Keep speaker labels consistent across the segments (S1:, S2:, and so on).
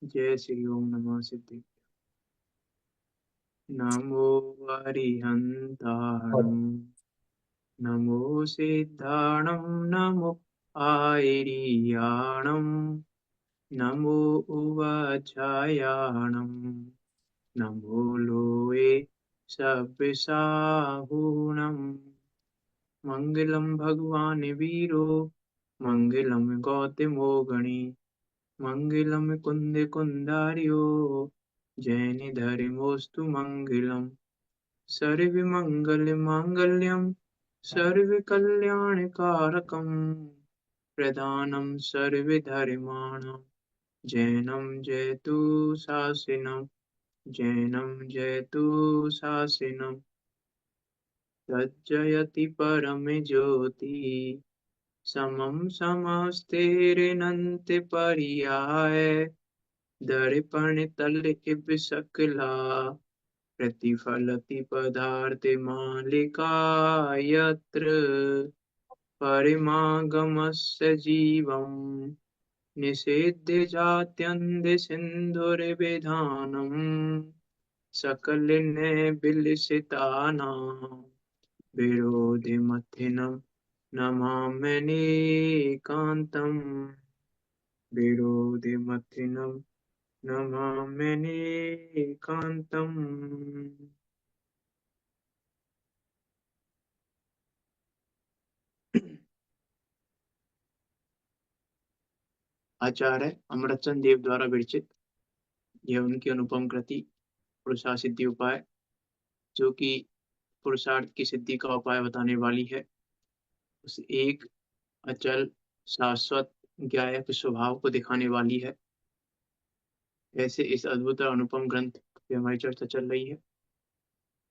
S1: जय श्री ओम नमः सिद्धि। नमो अरिहंताणं नमो सिद्धाणं नमो आयर्याणं नमो उवाचायाणं नमो लोये सव्यसाहुणम्। मंगलम भगवान वीरो मंगलम गौतमो गणी मंगलम कुंद कुंदार्यो जैन धर्मोस्तु मंगलम। सर्वमंगलमांगल्यं सर्वकल्याणकारकं प्रधानं सर्वधर्माणां जैनं जयतु शासनं जैनं जयतु शासनं। तज्जयति परमज्योति समं समस्तेरनन्तपर्याय दर्पणतल इव सकला प्रतिफलति पदार्थमालिका यत्र परिमागमस्य जीवं निषेध्य जात्यन्धसिन्धुर्विधानम् सकलनिर्बिलसितानां विरोधिमथिनं नमाम्यनेकान्तम् विरोधिमथिनं नमाम्यनेकान्तम्। आचार्य अमृतचंद देव द्वारा विरचित यह उनकी अनुपम कृति पुरुषार्थ सिद्धि उपाय, जो कि पुरुषार्थ की सिद्धि का उपाय बताने वाली है, उस एक अचल शाश्वत ज्ञायक स्वभाव को दिखाने वाली है। ऐसे इस अद्भुत और अनुपम ग्रंथ पे हमारी चर्चा चल रही है।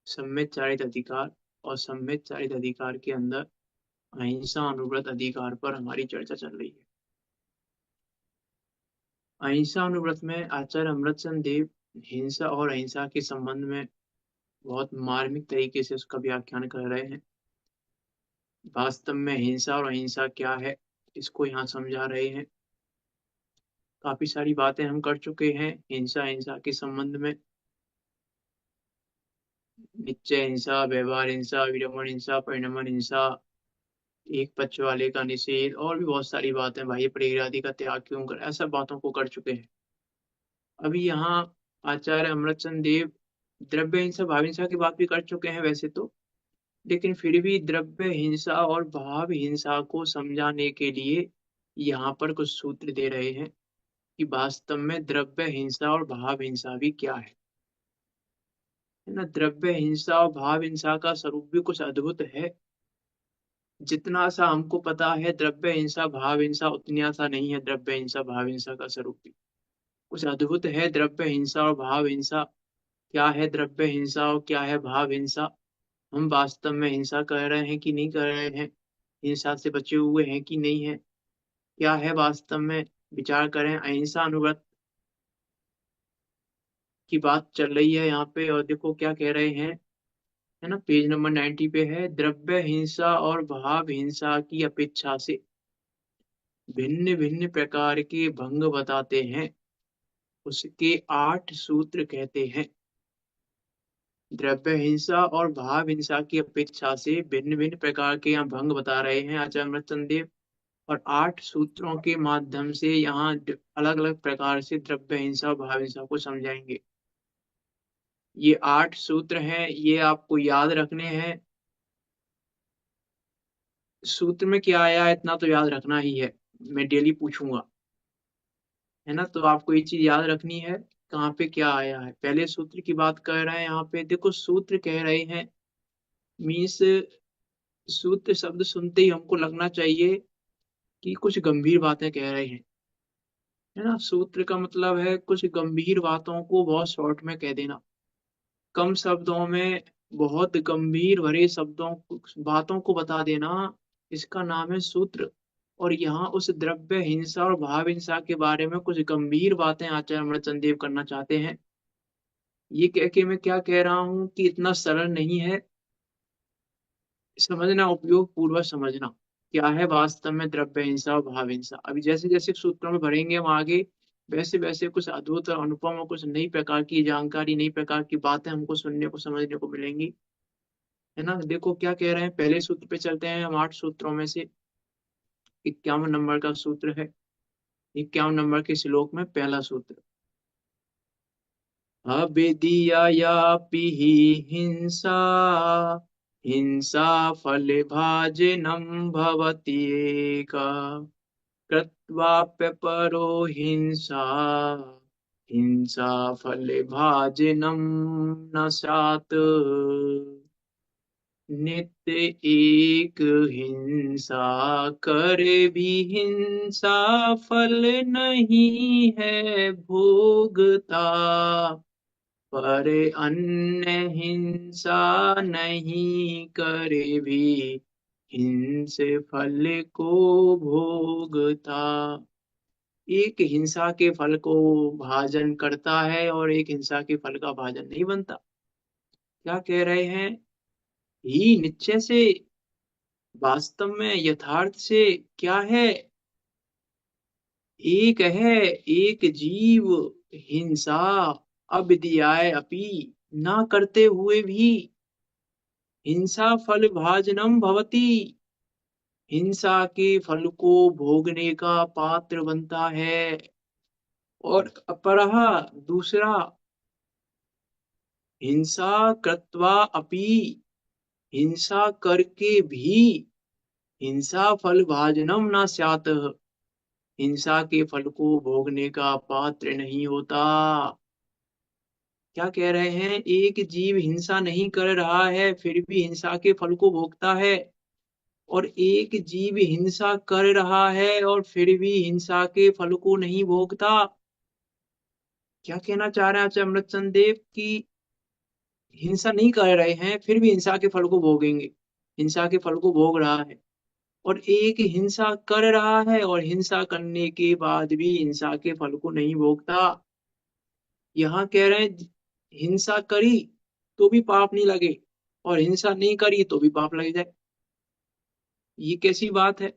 S1: सम्यक चारित अधिकार और सम्यक चारित अधिकार के अंदर अहिंसा अनुव्रत अधिकार पर हमारी चर्चा चल रही है। अहिंसा अनुव्रत में आचार्य अमृतचंद देव हिंसा और अहिंसा के संबंध में बहुत मार्मिक तरीके से उसका व्याख्यान कर रहे हैं। वास्तव में हिंसा और अहिंसा क्या है, इसको यहाँ समझा रहे हैं। काफी सारी बातें हम कर चुके हैं हिंसा अहिंसा के संबंध में। निश्चय हिंसा, व्यवहार हिंसा, विरमण हिंसा, परिणमन हिंसा, एक पक्ष वाले का निषेध और भी बहुत सारी बातें, बाह्य प्रेरणा आदि का त्याग क्यों कर, ऐसा बातों को कर चुके हैं। अभी यहाँ आचार्य अमृतचंद देव द्रव्य हिंसा भाव हिंसा की बात भी कर चुके हैं वैसे तो, लेकिन फिर भी द्रव्य हिंसा और भाव हिंसा को समझाने के लिए यहाँ पर कुछ सूत्र दे रहे हैं कि वास्तव में द्रव्य हिंसा और भाव हिंसा भी क्या है ना। द्रव्य हिंसा और भाव हिंसा का स्वरूप भी कुछ अद्भुत है। जितना सा हमको पता है द्रव्य हिंसा भाव हिंसा, उतना सा नहीं है द्रव्य हिंसा भाव हिंसा का स्वरूप भी कुछ अद्भुत है। द्रव्य हिंसा और भाव हिंसा क्या है, द्रव्य हिंसा और क्या है भाव हिंसा, हम वास्तव में हिंसा कर रहे हैं कि नहीं कर रहे हैं, हिंसा से बचे हुए हैं कि नहीं है, क्या है वास्तव में, विचार करें। अहिंसा अनुव्रत की बात चल रही है यहाँ पे, और देखो क्या कह रहे हैं, है ना, पेज नंबर 90 पे है। द्रव्य हिंसा और भाव हिंसा की अपेक्षा से भिन्न भिन्न प्रकार के भंग बताते हैं, उसके 8 सूत्र कहते हैं। द्रव्य हिंसा और भाव हिंसा की अपेक्षा से भिन्न भिन्न प्रकार के यहाँ भंग बता रहे हैं आचार्य अमृतचंद देव, और 8 सूत्रों के माध्यम से यहाँ अलग अलग प्रकार से द्रव्य हिंसा और भाव हिंसा को समझाएंगे। ये 8 सूत्र हैं, ये आपको याद रखने हैं। सूत्र में क्या आया है इतना तो याद रखना ही है, मैं डेली पूछूंगा, है ना। तो आपको ये चीज याद रखनी है कहाँ पे क्या आया है। पहले सूत्र की बात कर रहे हैं यहाँ पे, देखो सूत्र कह रहे हैं, मीन्स सूत्र शब्द सुनते ही हमको लगना चाहिए कि कुछ गंभीर बातें कह रहे हैं, है ना। सूत्र का मतलब है कुछ गंभीर बातों को बहुत शॉर्ट में कह देना, कम शब्दों में बहुत गंभीर भरे शब्दों बातों को बता देना, इसका नाम है सूत्र। और यहाँ उस द्रव्य हिंसा और भाव हिंसा के बारे में कुछ गंभीर बातें आचार्य अमरचंद देव करना चाहते हैं। ये कह के मैं क्या कह रहा हूँ कि इतना सरल नहीं है, समझना, उपयोग पूर्वक समझना क्या है वास्तव में द्रव्य हिंसा और भाव हिंसा। अभी जैसे जैसे सूत्रों में भरेंगे हम आगे, वैसे वैसे कुछ अद्भुत और अनुपम और कुछ नई प्रकार की जानकारी, नई प्रकार की बातें हमको सुनने को समझने को मिलेंगी, है ना। देखो क्या कह रहे हैं, पहले सूत्र पे चलते हैं हम। 8 सूत्रों में से 51 नंबर का सूत्र है। 51 नंबर के श्लोक में पहला सूत्र, अविद्ययापि हि हिंसा हिंसा फल भाजनम भवत्येका कृत्वाप्यपरो हिंसा हिंसा फल भाजनम न स्यात्। नित्य एक हिंसा कर भी हिंसा फल नहीं है भोगता, पर अन्य हिंसा नहीं करे भी हिंसे फल को भोगता। एक हिंसा के फल को भाजन करता है और एक हिंसा के फल का भाजन नहीं बनता। क्या कह रहे हैं, ही निश्चय से, वास्तव में, यथार्थ से क्या है, एक है, एक जीव हिंसा अविद्याय अपि, ना करते हुए भी, हिंसा फल भाजनम भवति, हिंसा के फल को भोगने का पात्र बनता है। और अपरः, दूसरा, हिंसा कृत्वा अपि, हिंसा करके भी हिंसा फल भाजनम न स्यात्, हिंसा के फल को भोगने का पात्र नहीं होता। क्या कह रहे हैं, एक जीव हिंसा नहीं कर रहा है फिर भी हिंसा के फल को भोगता है, और एक जीव हिंसा कर रहा है और फिर भी हिंसा के फल को नहीं भोगता। क्या कहना चाह रहे हैं आचार्य अमृतचंद देव की, हिंसा नहीं कर रहे हैं फिर भी हिंसा के फल को भोगेंगे, हिंसा के फल को भोग रहा है, और एक हिंसा कर रहा है और हिंसा करने के बाद भी हिंसा के फल को नहीं भोगता। यहाँ कह रहे हैं, हिंसा करी तो भी पाप नहीं लगे और हिंसा नहीं करी तो भी पाप लग जाए। ये कैसी बात है।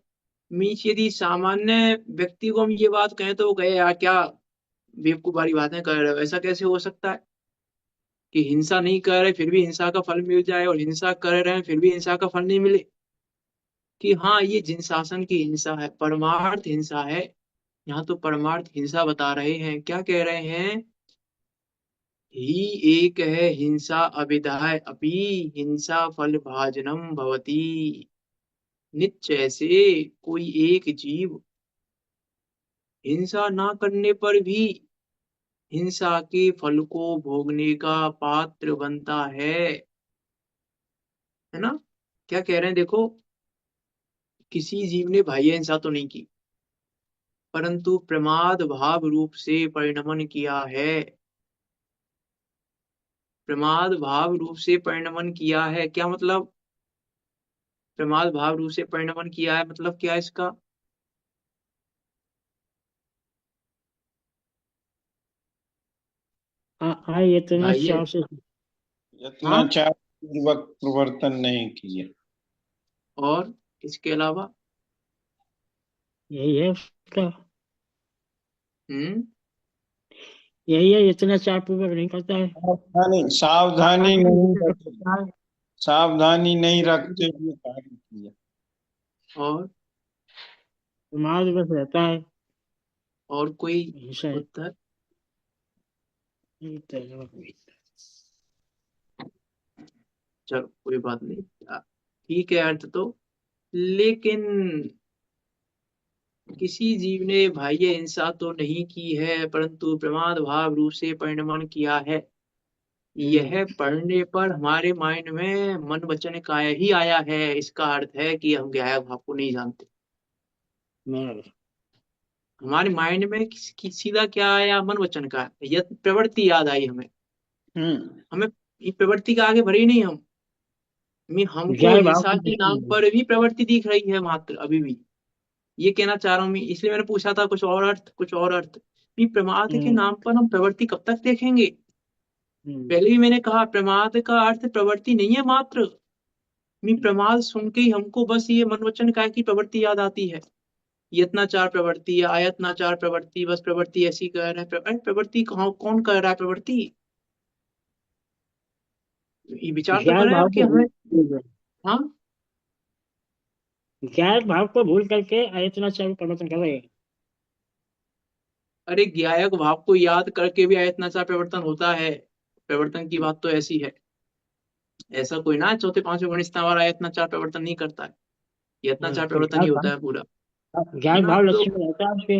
S1: मीन्स यदि सामान्य व्यक्ति को हम ये बात कहें तो वो कहे यार क्या बेवकूफ वाली बातें कर रहे हो, ऐसा कैसे हो सकता है कि हिंसा नहीं कर रहे फिर भी हिंसा का फल मिल जाए और हिंसा कर रहे हैं फिर भी हिंसा का फल नहीं मिले। कि हाँ, ये जिन शासन की हिंसा है, परमार्थ हिंसा है। यहाँ तो परमार्थ हिंसा बता रहे हैं। क्या कह रहे हैं, ही एक है हिंसा अविधाय अपि, हिंसा फल भाजनम भवती। निश्चय से कोई एक जीव हिंसा ना करने पर भी हिंसा के फल को भोगने का पात्र बनता है ना। क्या कह रहे हैं देखो, किसी जीव ने बाह्य हिंसा तो नहीं की, परंतु प्रमाद भाव रूप से परिणमन किया है। प्रमाद भाव रूप से परिणमन किया है, क्या मतलब, प्रमाद भाव रूप से परिणमन किया है मतलब क्या है इसका।
S2: हाँ, ये तो ना
S1: बाह्य,
S2: चाव से।
S1: हाँ,
S3: यत्नाचार पूर्वक प्रवर्तन नहीं किया।
S1: और इसके अलावा,
S2: यही है उसका,
S1: हम्म,
S2: यही है, इतना चार पूर्वक नहीं करता है।
S3: सावधानी नहीं रखते,
S2: करता है,
S3: सावधानी नहीं रखते हुए कार्य किया।
S1: और
S2: दिमाग बस रहता है।
S1: और कोई
S2: ऐसा है।
S1: उत्तर। चलो कोई बात नहीं, ठीक है अर्थ तो। लेकिन किसी जीव ने बाह्य हिंसा तो नहीं की है परंतु प्रमाद भाव रूप से परिणमन किया है। यह पढ़ने पर हमारे माइंड में मन वचन काय ही आया है, इसका अर्थ है कि हम गायक भाव को नहीं जानते।
S2: मैं
S1: हमारे माइंड में सीधा क्या आया, मन वचन का, यह प्रवृत्ति याद आई हमें।
S3: हम्म।
S1: हमें ये प्रवृत्ति का आगे बढ़े नहीं हम। हमको
S2: जय भाव
S1: हिंसा
S2: की
S1: के नाम
S2: नहीं।
S1: पर भी प्रवृत्ति दिख रही है मात्र अभी भी। ये कहना चाह रहा हूँ मैं, इसलिए मैंने पूछा था कुछ और अर्थ, कुछ और अर्थ। कि प्रमाद के नाम पर हम प्रवृत्ति कब तक देखेंगे। पहले भी मैंने कहा प्रमाद का अर्थ प्रवृत्ति नहीं है मात्र। प्रमाद सुन के ही हमको बस ये मनोवचन काय की प्रवृत्ति याद आती है। यत्नाचार प्रवृत्ति या आयत्नाचार प्रवृत्ति, बस प्रवृत्ति ऐसी कह रहे हैं। प्रवृत्ति कौन कह रहा है प्रवृत्ति? ये विचार तो
S2: ज्ञान
S1: करें
S2: भाव
S1: आप कि
S2: को
S1: हमें।
S2: भूल
S1: हाँ,
S2: ज्ञान भाव को भूल करके आयतनाचार में परिवर्तन कर रहे हैं।
S1: अरे ज्ञायक भाव को याद करके भी आयतनाचार प्रवर्तन होता है। प्रवर्तन की बात तो ऐसी है। ऐसा कोई ना चौथे पांचवें गणित वाला आयतनाचार प्रवर्तन नहीं करता है। यत्नाचार
S2: तो
S1: प्रवर्तन ही होता है पूरा। है
S2: ज्ञान
S1: ना?
S2: भाव
S1: तो
S2: लक्ष्य में रहता है उसके।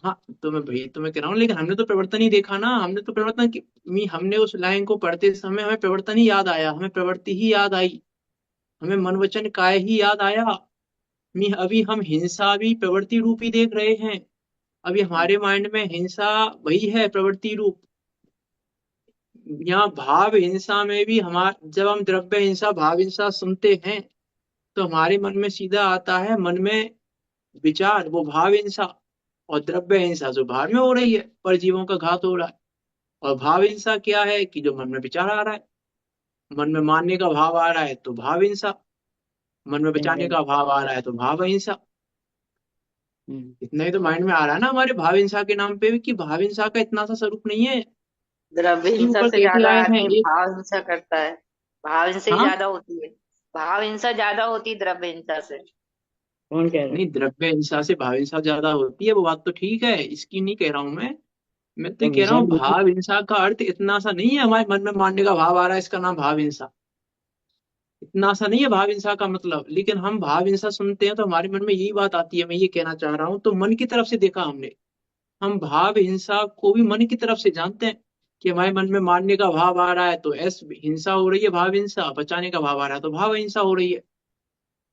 S1: हाँ, तो मैं भाई तो मैं कह रहा हूँ, लेकिन हमने तो प्रवर्तन ही देखा ना। हमने तो प्रवर्तन की हमने उस लाइन को पढ़ते समय हमें प्रवर्तन ही याद आया, हमें प्रवृत्ति ही याद आई, हमें मन वचन काय ही याद आया। अभी हम हिंसा भी प्रवृत्ति रूप ही देख रहे हैं। अभी हमारे माइंड में हिंसा वही है, प्रवृत्ति रूप। यहाँ भाव हिंसा में भी जब हम द्रव्य हिंसा भाव हिंसा सुनते हैं तो हमारे मन में सीधा आता है, मन में विचार वो भाव हिंसा, और द्रव्य हिंसा जो बाहर में हो रही है, परजीवों का घात हो रहा है। और भाव हिंसा क्या है कि जो मन में विचार आ रहा है, मन में मानने का भाव आ रहा है तो भाव हिंसा, मन में बचाने का भाव आ रहा है तो भाव हिंसा। इतना ही तो माइंड में आ रहा है ना हमारे भाव हिंसा के नाम पे भी, कि भाव हिंसा का इतना सा स्वरूप नहीं है।
S4: द्रव्य
S1: इतनी
S4: हिंसा
S1: ऊपर
S4: से
S1: कैसे
S4: ज्यादा
S1: आए हैं
S4: आदमी
S1: एक।
S4: भाव हिंसा करता है। भाव हिंसा ही
S1: हाँ,
S4: ज्यादा होती है। भाव हिंसा ज्यादा होती है द्रव्य हिंसा से।
S2: कौन कह रहा है?
S1: नहीं, द्रव्य हिंसा से भाव हिंसा ज्यादा होती है, वो बात तो ठीक है, इसकी नहीं कह रहा हूं मैं तो
S2: तो
S1: कह रहा
S2: विचार
S1: हूँ भाव हिंसा का अर्थ इतना सा नहीं है हमारे मन में मानने का भाव आ रहा है इसका नाम भाव हिंसा। इतना सा नहीं है भाव हिंसा का मतलब। लेकिन हम भाव हिंसा सुनते हैं तो हमारे मन में यही बात आती है, मैं ये कहना चाह रहा हूँ। तो मन की तरफ से देखा हमने, हम भाव हिंसा को भी मन की तरफ से जानते हैं कि हमारे मन में मारने का भाव आ रहा है तो ऐस हिंसा हो रही है, भाव हिंसा। बचाने का भाव आ रहा है तो भाव हिंसा हो रही है।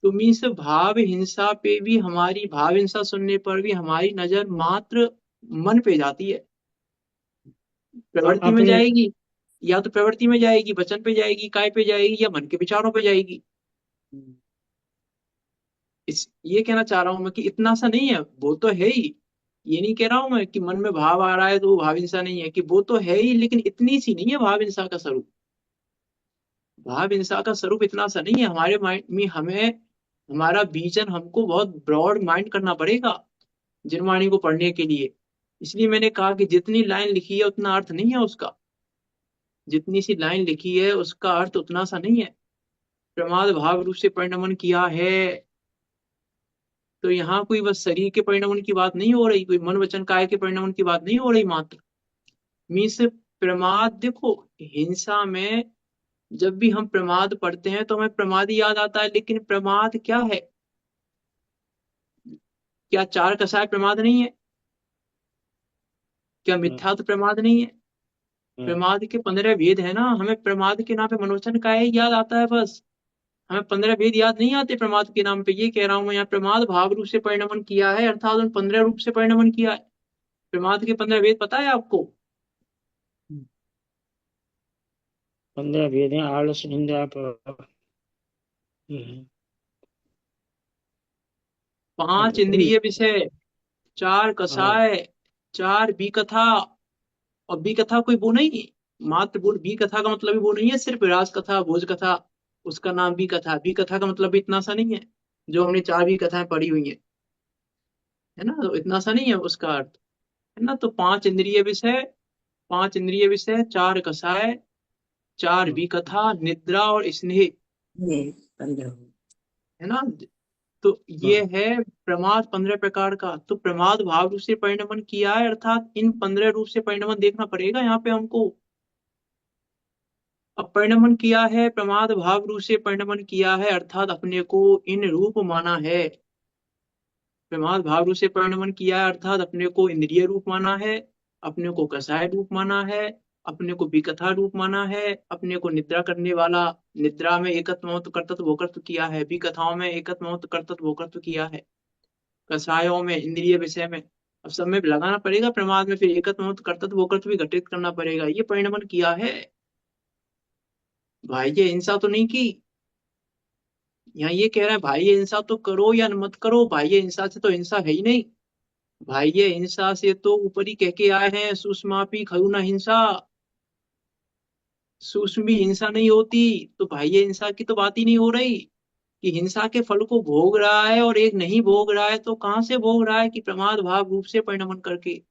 S1: तो मीन्स भाव हिंसा पे भी हमारी, भाव हिंसा सुनने पर भी हमारी नजर मात्र मन पे जाती है।
S2: तो
S1: प्रवृत्ति में
S2: अपने
S1: जाएगी, या तो प्रवृत्ति में जाएगी, वचन पे जाएगी, काय पे जाएगी, या मन के विचारों पे जाएगी। ये कहना चाह रहा हूं मैं कि इतना सा नहीं है, वो तो है ही। ये नहीं कह रहा हूं मैं कि मन में भाव आ रहा है तो वो भाव हिंसा नहीं है, कि वो तो है ही, लेकिन इतनी सी नहीं है भाव हिंसा का स्वरूप। भाव हिंसा का स्वरूप इतना सा नहीं है हमारे माइंड में। हमें हमारा विजन, हमको बहुत ब्रॉड माइंड करना पड़ेगा जिनवाणी को पढ़ने के लिए। इसलिए मैंने कहा कि जितनी लाइन लिखी है उतना अर्थ नहीं है उसका। जितनी सी लाइन लिखी है उसका अर्थ उतना सा नहीं है। प्रमाद भाव रूप से परिणमन किया है, तो यहाँ कोई बस शरीर के परिणमन की बात नहीं हो रही, कोई मन वचन काय के परिणमन की बात नहीं हो रही मात्र। मीन्स प्रमाद, देखो हिंसा में जब भी हम प्रमाद पढ़ते हैं तो हमें प्रमाद ही याद आता है, लेकिन प्रमाद क्या है? क्या चार कसाय प्रमाद नहीं है? क्या मिथ्यात्व प्रमाद नहीं है? प्रमाद के 15 भेद है ना। हमें प्रमाद के नाम पे मनोवचन काय ही याद आता है बस। हमें 15 भेद याद नहीं आते प्रमाद के नाम पे। ये कह रहा हूं मैं, यहाँ प्रमाद भाव रूप से परिणमन किया है, अर्थात उन 15 रूप से परिणमन किया है। प्रमाद के 15 भेद पता है आपको?
S2: 15 भेद हैं। आलस, निंदा,
S1: पांच इंद्रिय विषय, चार कसाय, चार बी कथा। और बी कथा कोई वो नहीं, मात्र वो बी कथा का मतलब ही वो नहीं है सिर्फ राज कथा भोज कथा, उसका नाम बी कथा। बी कथा का मतलब भी इतना सा नहीं है जो हमने चार बी कथाएं पढ़ी हुई हैं, है ना। तो इतना सा नहीं है उसका अर्थ, है ना। तो पांच इंद्रिय विषय, पांच इंद्रिय विषय, चार कसाय, चार बी कथा, निद्रा और स्नेह, है ना। तो ये है प्रमाद 15 प्रकार का। तो प्रमाद भाव रूप से परिणमन किया है, अर्थात इन 15 रूप से परिणमन देखना पड़ेगा यहाँ पे हमको। अब परिणमन किया है, प्रमाद भाव रूप से परिणमन किया है, अर्थात अपने को इन रूप माना है। प्रमाद भाव रूप से परिणमन किया है अर्थात अपने को इंद्रिय रूप माना है, अपने को कसाय रूप माना है, अपने को विकथा रूप माना है, अपने को निद्रा करने वाला, निद्रा में एकत्व महत्व कर्तृत्व भोक्तृत्व किया है, विकथाओं में एकत्व महत्व कर्तृत्व भोक्तृत्व किया है, कसायों में इंद्रिय विषय में। अब सब में लगाना पड़ेगा प्रमाद में, फिर एकत्व महत्व कर्तृत्व भोक्तृत्व भी घटित करना पड़ेगा। ये परिणमन किया है भाई, ये हिंसा तो नहीं की। यहाँ ये कह रहे हैं भाई ये हिंसा तो करो या मत करो, भाई ये हिंसा से तो हिंसा है ही नहीं। भाई ये हिंसा से तो ऊपर ही कह के आए हैं, सुषमापी खरु न हिंसा। सूक्ष्म भी हिंसा नहीं होती, तो भाई ये हिंसा की तो बात ही नहीं हो रही। कि हिंसा के फल को भोग रहा है और एक नहीं भोग रहा है, तो कहां से भोग रहा है? कि प्रमाद भाव रूप से परिणमन करके।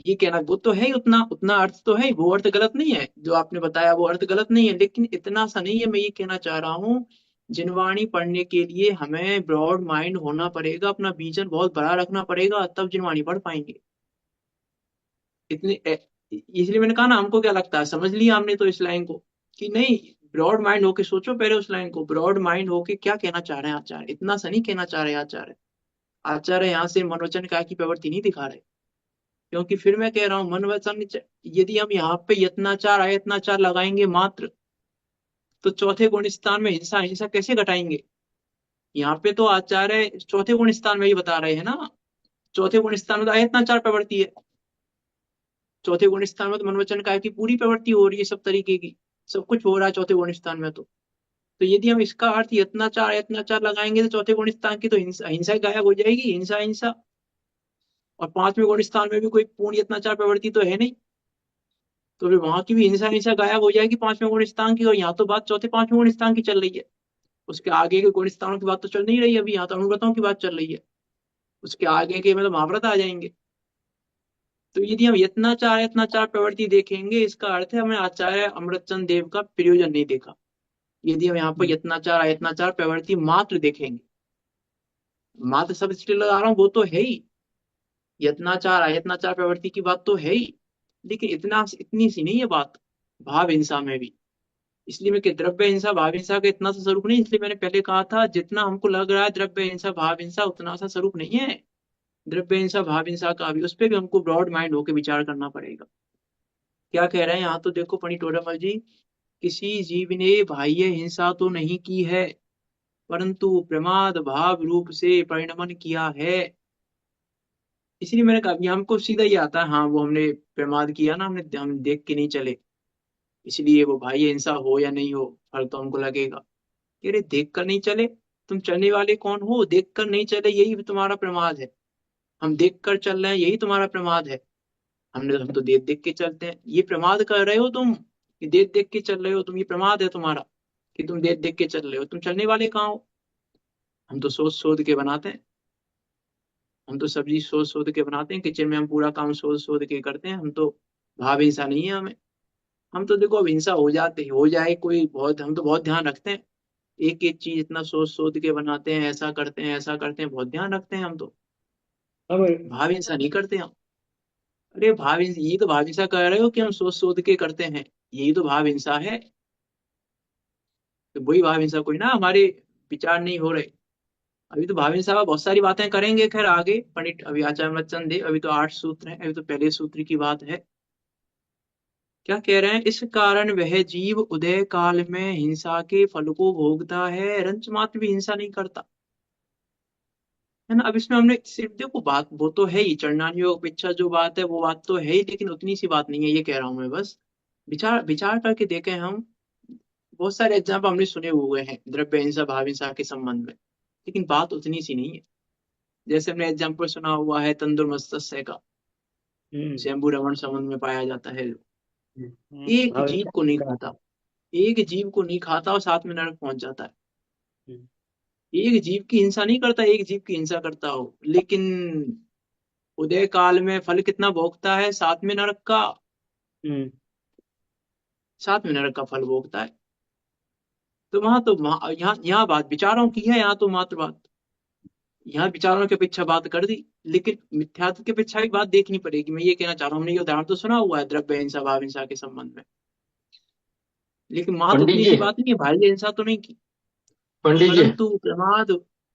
S1: ये कहना वो तो है ही, उतना उतना अर्थ तो है ही, वो अर्थ गलत नहीं है जो आपने बताया, वो अर्थ गलत नहीं है, लेकिन इतना सा नहीं है। मैं ये कहना चाह रहा हूँ, जिनवाणी पढ़ने के लिए हमें ब्रॉड माइंड होना पड़ेगा, अपना विजन बहुत बड़ा रखना पड़ेगा, तब जिनवाणी पढ़ पाएंगे। इसलिए मैंने कहा ना, हमको क्या लगता है, समझ लिया हमने तो इस लाइन को कि नहीं, ब्रॉड माइंड होके सोचो पहले उस लाइन को, ब्रॉड माइंड होके क्या कहना चाह रहे हैं आचार्य, इतना सा नहीं कहना चाह रहे आचार्य। आचार्य यहाँ से मनोवचन काय की प्रवृत्ति नहीं दिखा रहे, क्योंकि फिर मैं कह रहा हूँ मन वचन यदि हम यहाँ पे यत्नाचार अयत्नाचार लगाएंगे मात्र, तो चौथे गुण स्थान में हिंसा हिंसा कैसे घटाएंगे? यहाँ पे तो आचार्य चौथे गुण स्थान में ही बता रहे हैं ना, चौथे गुण स्थान में तो अयत्नाचार प्रवृत्ति है, चौथे गुण स्थान में तो मन वचन काय की पूरी प्रवृत्ति हो रही है, सब तरीके की, सब कुछ हो रहा है चौथे गुण स्थान में। तो यदि हम इसका अर्थ यत्नाचार अयत्नाचार लगाएंगे, तो चौथे गुण स्थान की तो हिंसा हिंसा गायब हो जाएगी, हिंसा हिंसा। और पांचवें गुण स्थान में भी कोई पूर्ण यत्नाचार प्रवृत्ति तो है नहीं, तो फिर वहां की भी हिंसा हिंसा गायब हो जाएगी पांचवें गुण स्थान की। और यहाँ तो बात चौथे पांचवें गुण स्थान की चल रही है, उसके आगे के गुण स्थानों की बात तो चल नहीं रही, अभी यहाँ तो अनुव्रतों की बात चल रही है, उसके आगे के मतलब महाव्रत आ जाएंगे। तो यदि हम यत्नाचार यत्नाचार प्रवृत्ति देखेंगे, इसका अर्थ है हमने आचार्य अमृतचंद देव का प्रयोजन नहीं देखा। यदि हम यहाँ पर यत्नाचार अयत्नाचार प्रवृत्ति मात्र देखेंगे, मात्र सब इसलिए लगा रहा हूँ, वो तो है ही, यत्नाचार अयत्नाचार प्रवृत्ति की बात तो है ही, लेकिन इतनी सी नहीं है बात भाव हिंसा में भी। इसलिए मैं द्रव्य हिंसा भाव हिंसा का इतना सा स्वरूप नहीं, इसलिए मैंने पहले कहा था जितना हमको लग रहा है द्रव्य हिंसा भाव हिंसा, उतना सा स्वरूप नहीं है द्रव्य हिंसा भाव हिंसा का भी, उस पर भी हमको ब्रॉड माइंड होकर विचार करना पड़ेगा। क्या कह रहे हैं यहाँ तो देखो पंडित जी, किसी जीव ने बाह्य हिंसा तो नहीं की है, परंतु प्रमाद भाव रूप से परिणमन किया है। इसलिए मैंने कहा कि हमको सीधा ही आता है, हाँ वो हमने प्रमाद किया ना, हमने हम देख के नहीं चले, इसलिए वो भाई हिंसा हो या नहीं हो फल तो हमको लगेगा। कि अरे देख कर नहीं चले, तुम चलने वाले कौन हो? देख कर नहीं चले, यही तुम्हारा प्रमाद है। हम देख कर चल रहे हैं, यही तुम्हारा प्रमाद है। हम तो देख देख के चलते हैं, ये प्रमाद कर रहे हो तुम, कि देख देख के चल रहे हो तुम, ये प्रमाद है तुम्हारा कि तुम देख देख के चल रहे हो। तुम चलने वाले कहाँ हो? हम तो सोच सोच के बनाते हैं, हम तो सब्जी सोच सोच के बनाते हैं, किचन में हम पूरा काम सोच सोच के करते हैं। हम तो भाव हिंसा नहीं है हमें, हम तो देखो अब हिंसा हो जाते हो जाए कोई बहुत, हम तो बहुत ध्यान रखते हैं, एक एक चीज इतना सोच सोच के बनाते हैं, ऐसा करते हैं ऐसा करते हैं, बहुत ध्यान रखते हैं हम तो,
S2: अब
S1: भाव हिंसा नहीं करते हम। अरे भाव हिंसा, ये तो भाव हिंसा कह रहे हो कि हम सोच सोच के करते हैं, यही तो भाव हिंसा है। तो वही भाव हिंसा कोई ना हमारे विचार नहीं हो रहे। अभी तो भाव हिंसा पर बहुत सारी बातें करेंगे, खैर आगे पंडित अभी आचार्य अमृतचंद देव, अभी तो 8 सूत्र हैं, अभी तो पहले सूत्र की बात है। क्या कह रहे हैं? इस कारण वह जीव उदय काल में हिंसा के फल को भोगता है, रंच मात्र भी हिंसा नहीं करता, है ना। अब इसमें हमने सिर्फ देखो बात वो तो है ही, चरणान्योग अपेक्षा जो बात है वो बात तो है ही, लेकिन उतनी सी बात नहीं है, ये कह रहा हूं मैं बस। विचार विचार करके देखें हम, बहुत सारे एग्जाम्पल हमने सुने हुए हैं द्रव्य हिंसा भाव हिंसा के संबंध में, लेकिन बात उतनी सी नहीं है। जैसे हमने एग्जाम्पल सुना हुआ है तंदुर मत्स्य का, शंभु रमण समुद्र में पाया जाता है, एक
S2: भाव
S1: जीव को नहीं खाता, एक जीव को नहीं खाता और साथ में नरक पहुंच जाता है। एक जीव की हिंसा नहीं करता, एक जीव की हिंसा करता हो, लेकिन उदय काल में फल कितना भोगता है? साथ में नरक का, साथ में नरक का फल भोगता है। तो वहां तो यहाँ यहाँ बात विचारों की है, यहाँ तो मात्र बात, यहाँ विचारों की अपेक्षा बात कर दी, लेकिन मिथ्यात्व की अपेक्षा भी बात देखनी पड़ेगी। मैं ये कहना चाह रहा हूँ, हमने ये उदाहरण तो सुना हुआ है द्रव्य हिंसा भाव हिंसा के संबंध में, लेकिन मात्र
S5: पंडित
S1: उतनी
S5: जी,
S1: सी बात नहीं है, भाई हिंसा तो नहीं की,
S5: पंडित जी,
S1: परंतु प्रमाद।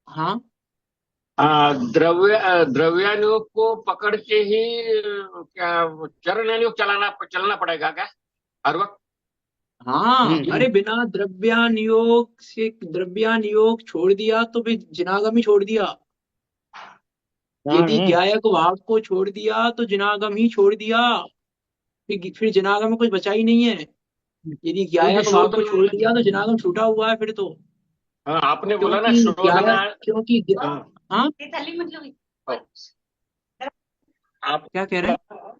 S1: हाँ
S5: द्रव्यानुयोग को पकड़ के ही क्या चरणानुयोग चलना पड़ेगा क्या हर वक्त?
S1: हाँ, अरे बिना द्रव्यानुयोग से, द्रव्यानुयोग छोड़ दिया तो फिर जिनागम ही छोड़ दिया, यदि ज्ञायक भाव को छोड़ दिया तो जिनागम ही छोड़ दिया, फिर जिनागम में कुछ बचा ही नहीं है। यदि
S5: क्योंकि
S1: ज्ञायक भाव को छोड़
S5: शोधना,
S1: दिया तो जिनागम छूटा हुआ है फिर तो,
S5: हाँ, आपने बोला ना
S1: क्योंकि
S5: शोधना।
S1: ज्ञायक, क्योंकि
S5: हाँ,
S1: हाँ
S5: आप
S1: क्या कह रहे हैं?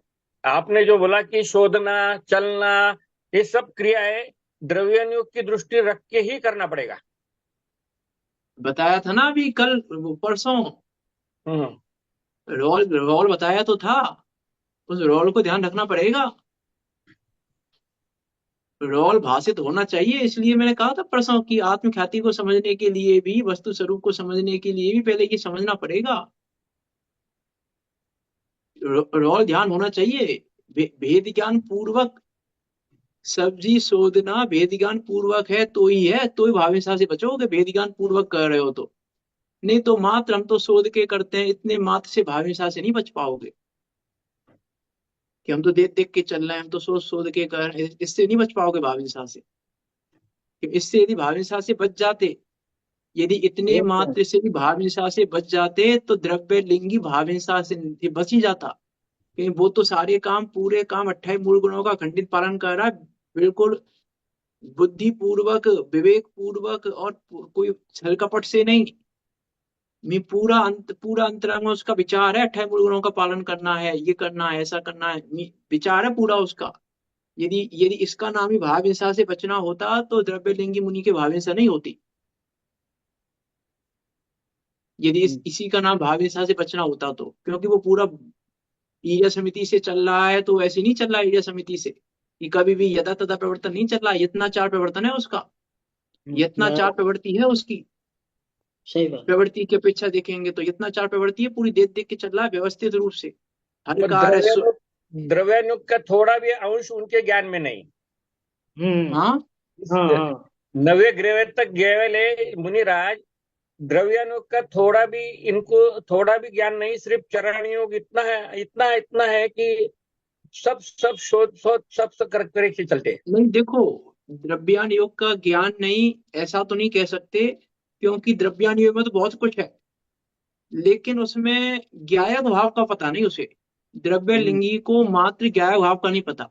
S5: आपने जो बोला कि शोधना चलना ये सब क्रियाएं द्रव्यानुयोग की दृष्टि रख के ही करना पड़ेगा।
S1: बताया था ना अभी कल परसों, रोल रोल बताया तो था, उस रोल को ध्यान रखना पड़ेगा। रोल भाषित होना चाहिए, इसलिए मैंने कहा था परसों की आत्म ख्याति को समझने के लिए भी, वस्तु स्वरूप को समझने के लिए भी पहले ये समझना पड़ेगा। रोल ध्यान होना चाहिए। भेद ज्ञान पूर्वक सब्जी शोधना भेद ज्ञान पूर्वक है तो ही है, तो ही भाविशा से बचोगे, भेद ज्ञान पूर्वक कर रहे हो तो। नहीं तो मात्र हम तो शोध के करते हैं, इतने मात्र से भाविशा से नहीं बच पाओगे कि हम तो देख देख के चल रहे हैं, हम तो सोच शोध के कर रहे हैं, इससे नहीं बच पाओगे भाविशा से। इससे यदि भाविशा से बच जाते, यदि इतने मात्र से भी भाविशा से बच जाते तो द्रव्य लिंगी भाविशा से बच ही जाता। क्योंकि वो तो सारे काम, पूरे काम 28 मूल गुणों का खंडित पालन कर रहा है, बिल्कुल बुद्धि पूर्वक, विवेक पूर्वक, और कोई छल कपट से नहीं। मैं पूरा अंतरंग में उसका विचार है, 28 मूल गुणों का पालन करना है, ये करना है, ऐसा करना है, विचार है पूरा उसका। यदि यदि इसका नाम ही भाव हिंसा से बचना होता तो द्रव्य लिंगी मुनि के भाव हिंसा नहीं होती। यदि इसी का नाम भाव हिंसा से बचना होता तो, क्योंकि वो पूरा ईर्ष्या समिति से चल रहा है, तो वैसे नहीं चल रहा है ईर्ष्या समिति से कि कभी भी यदा तदा प्रवर्तन नहीं चल रहा है। यत्नाचार प्रवर्तन है उसका, यत्नाचार प्रवृत्ति है उसकी।
S2: सही बात।
S1: प्रवृत्ति की अपेक्षा देखेंगे तो यत्नाचार प्रवृत्ति है, पूरी देख देख के चल रहा है व्यवस्थित रूप से हर
S5: तो
S1: कार्य।
S5: द्रव्यानुग का थोड़ा भी अंश उनके ज्ञान में नहीं।
S1: हाँ
S2: हाँ हाँ।
S5: नवे ग्रह तक गए मुनिराज, द्रव्यानुग का थोड़ा भी, इनको थोड़ा भी ज्ञान नहीं, सिर्फ चरण योग इतना है, इतना है कि सब शोध शोध सब करके चलते।
S1: नहीं देखो, द्रव्यान योग का ज्ञान नहीं ऐसा तो नहीं कह सकते, क्योंकि द्रव्यान योग में तो बहुत कुछ है, लेकिन उसमें ज्ञायक भाव का पता नहीं उसे। द्रव्य लिंगी को मात्र ज्ञायक भाव का नहीं पता।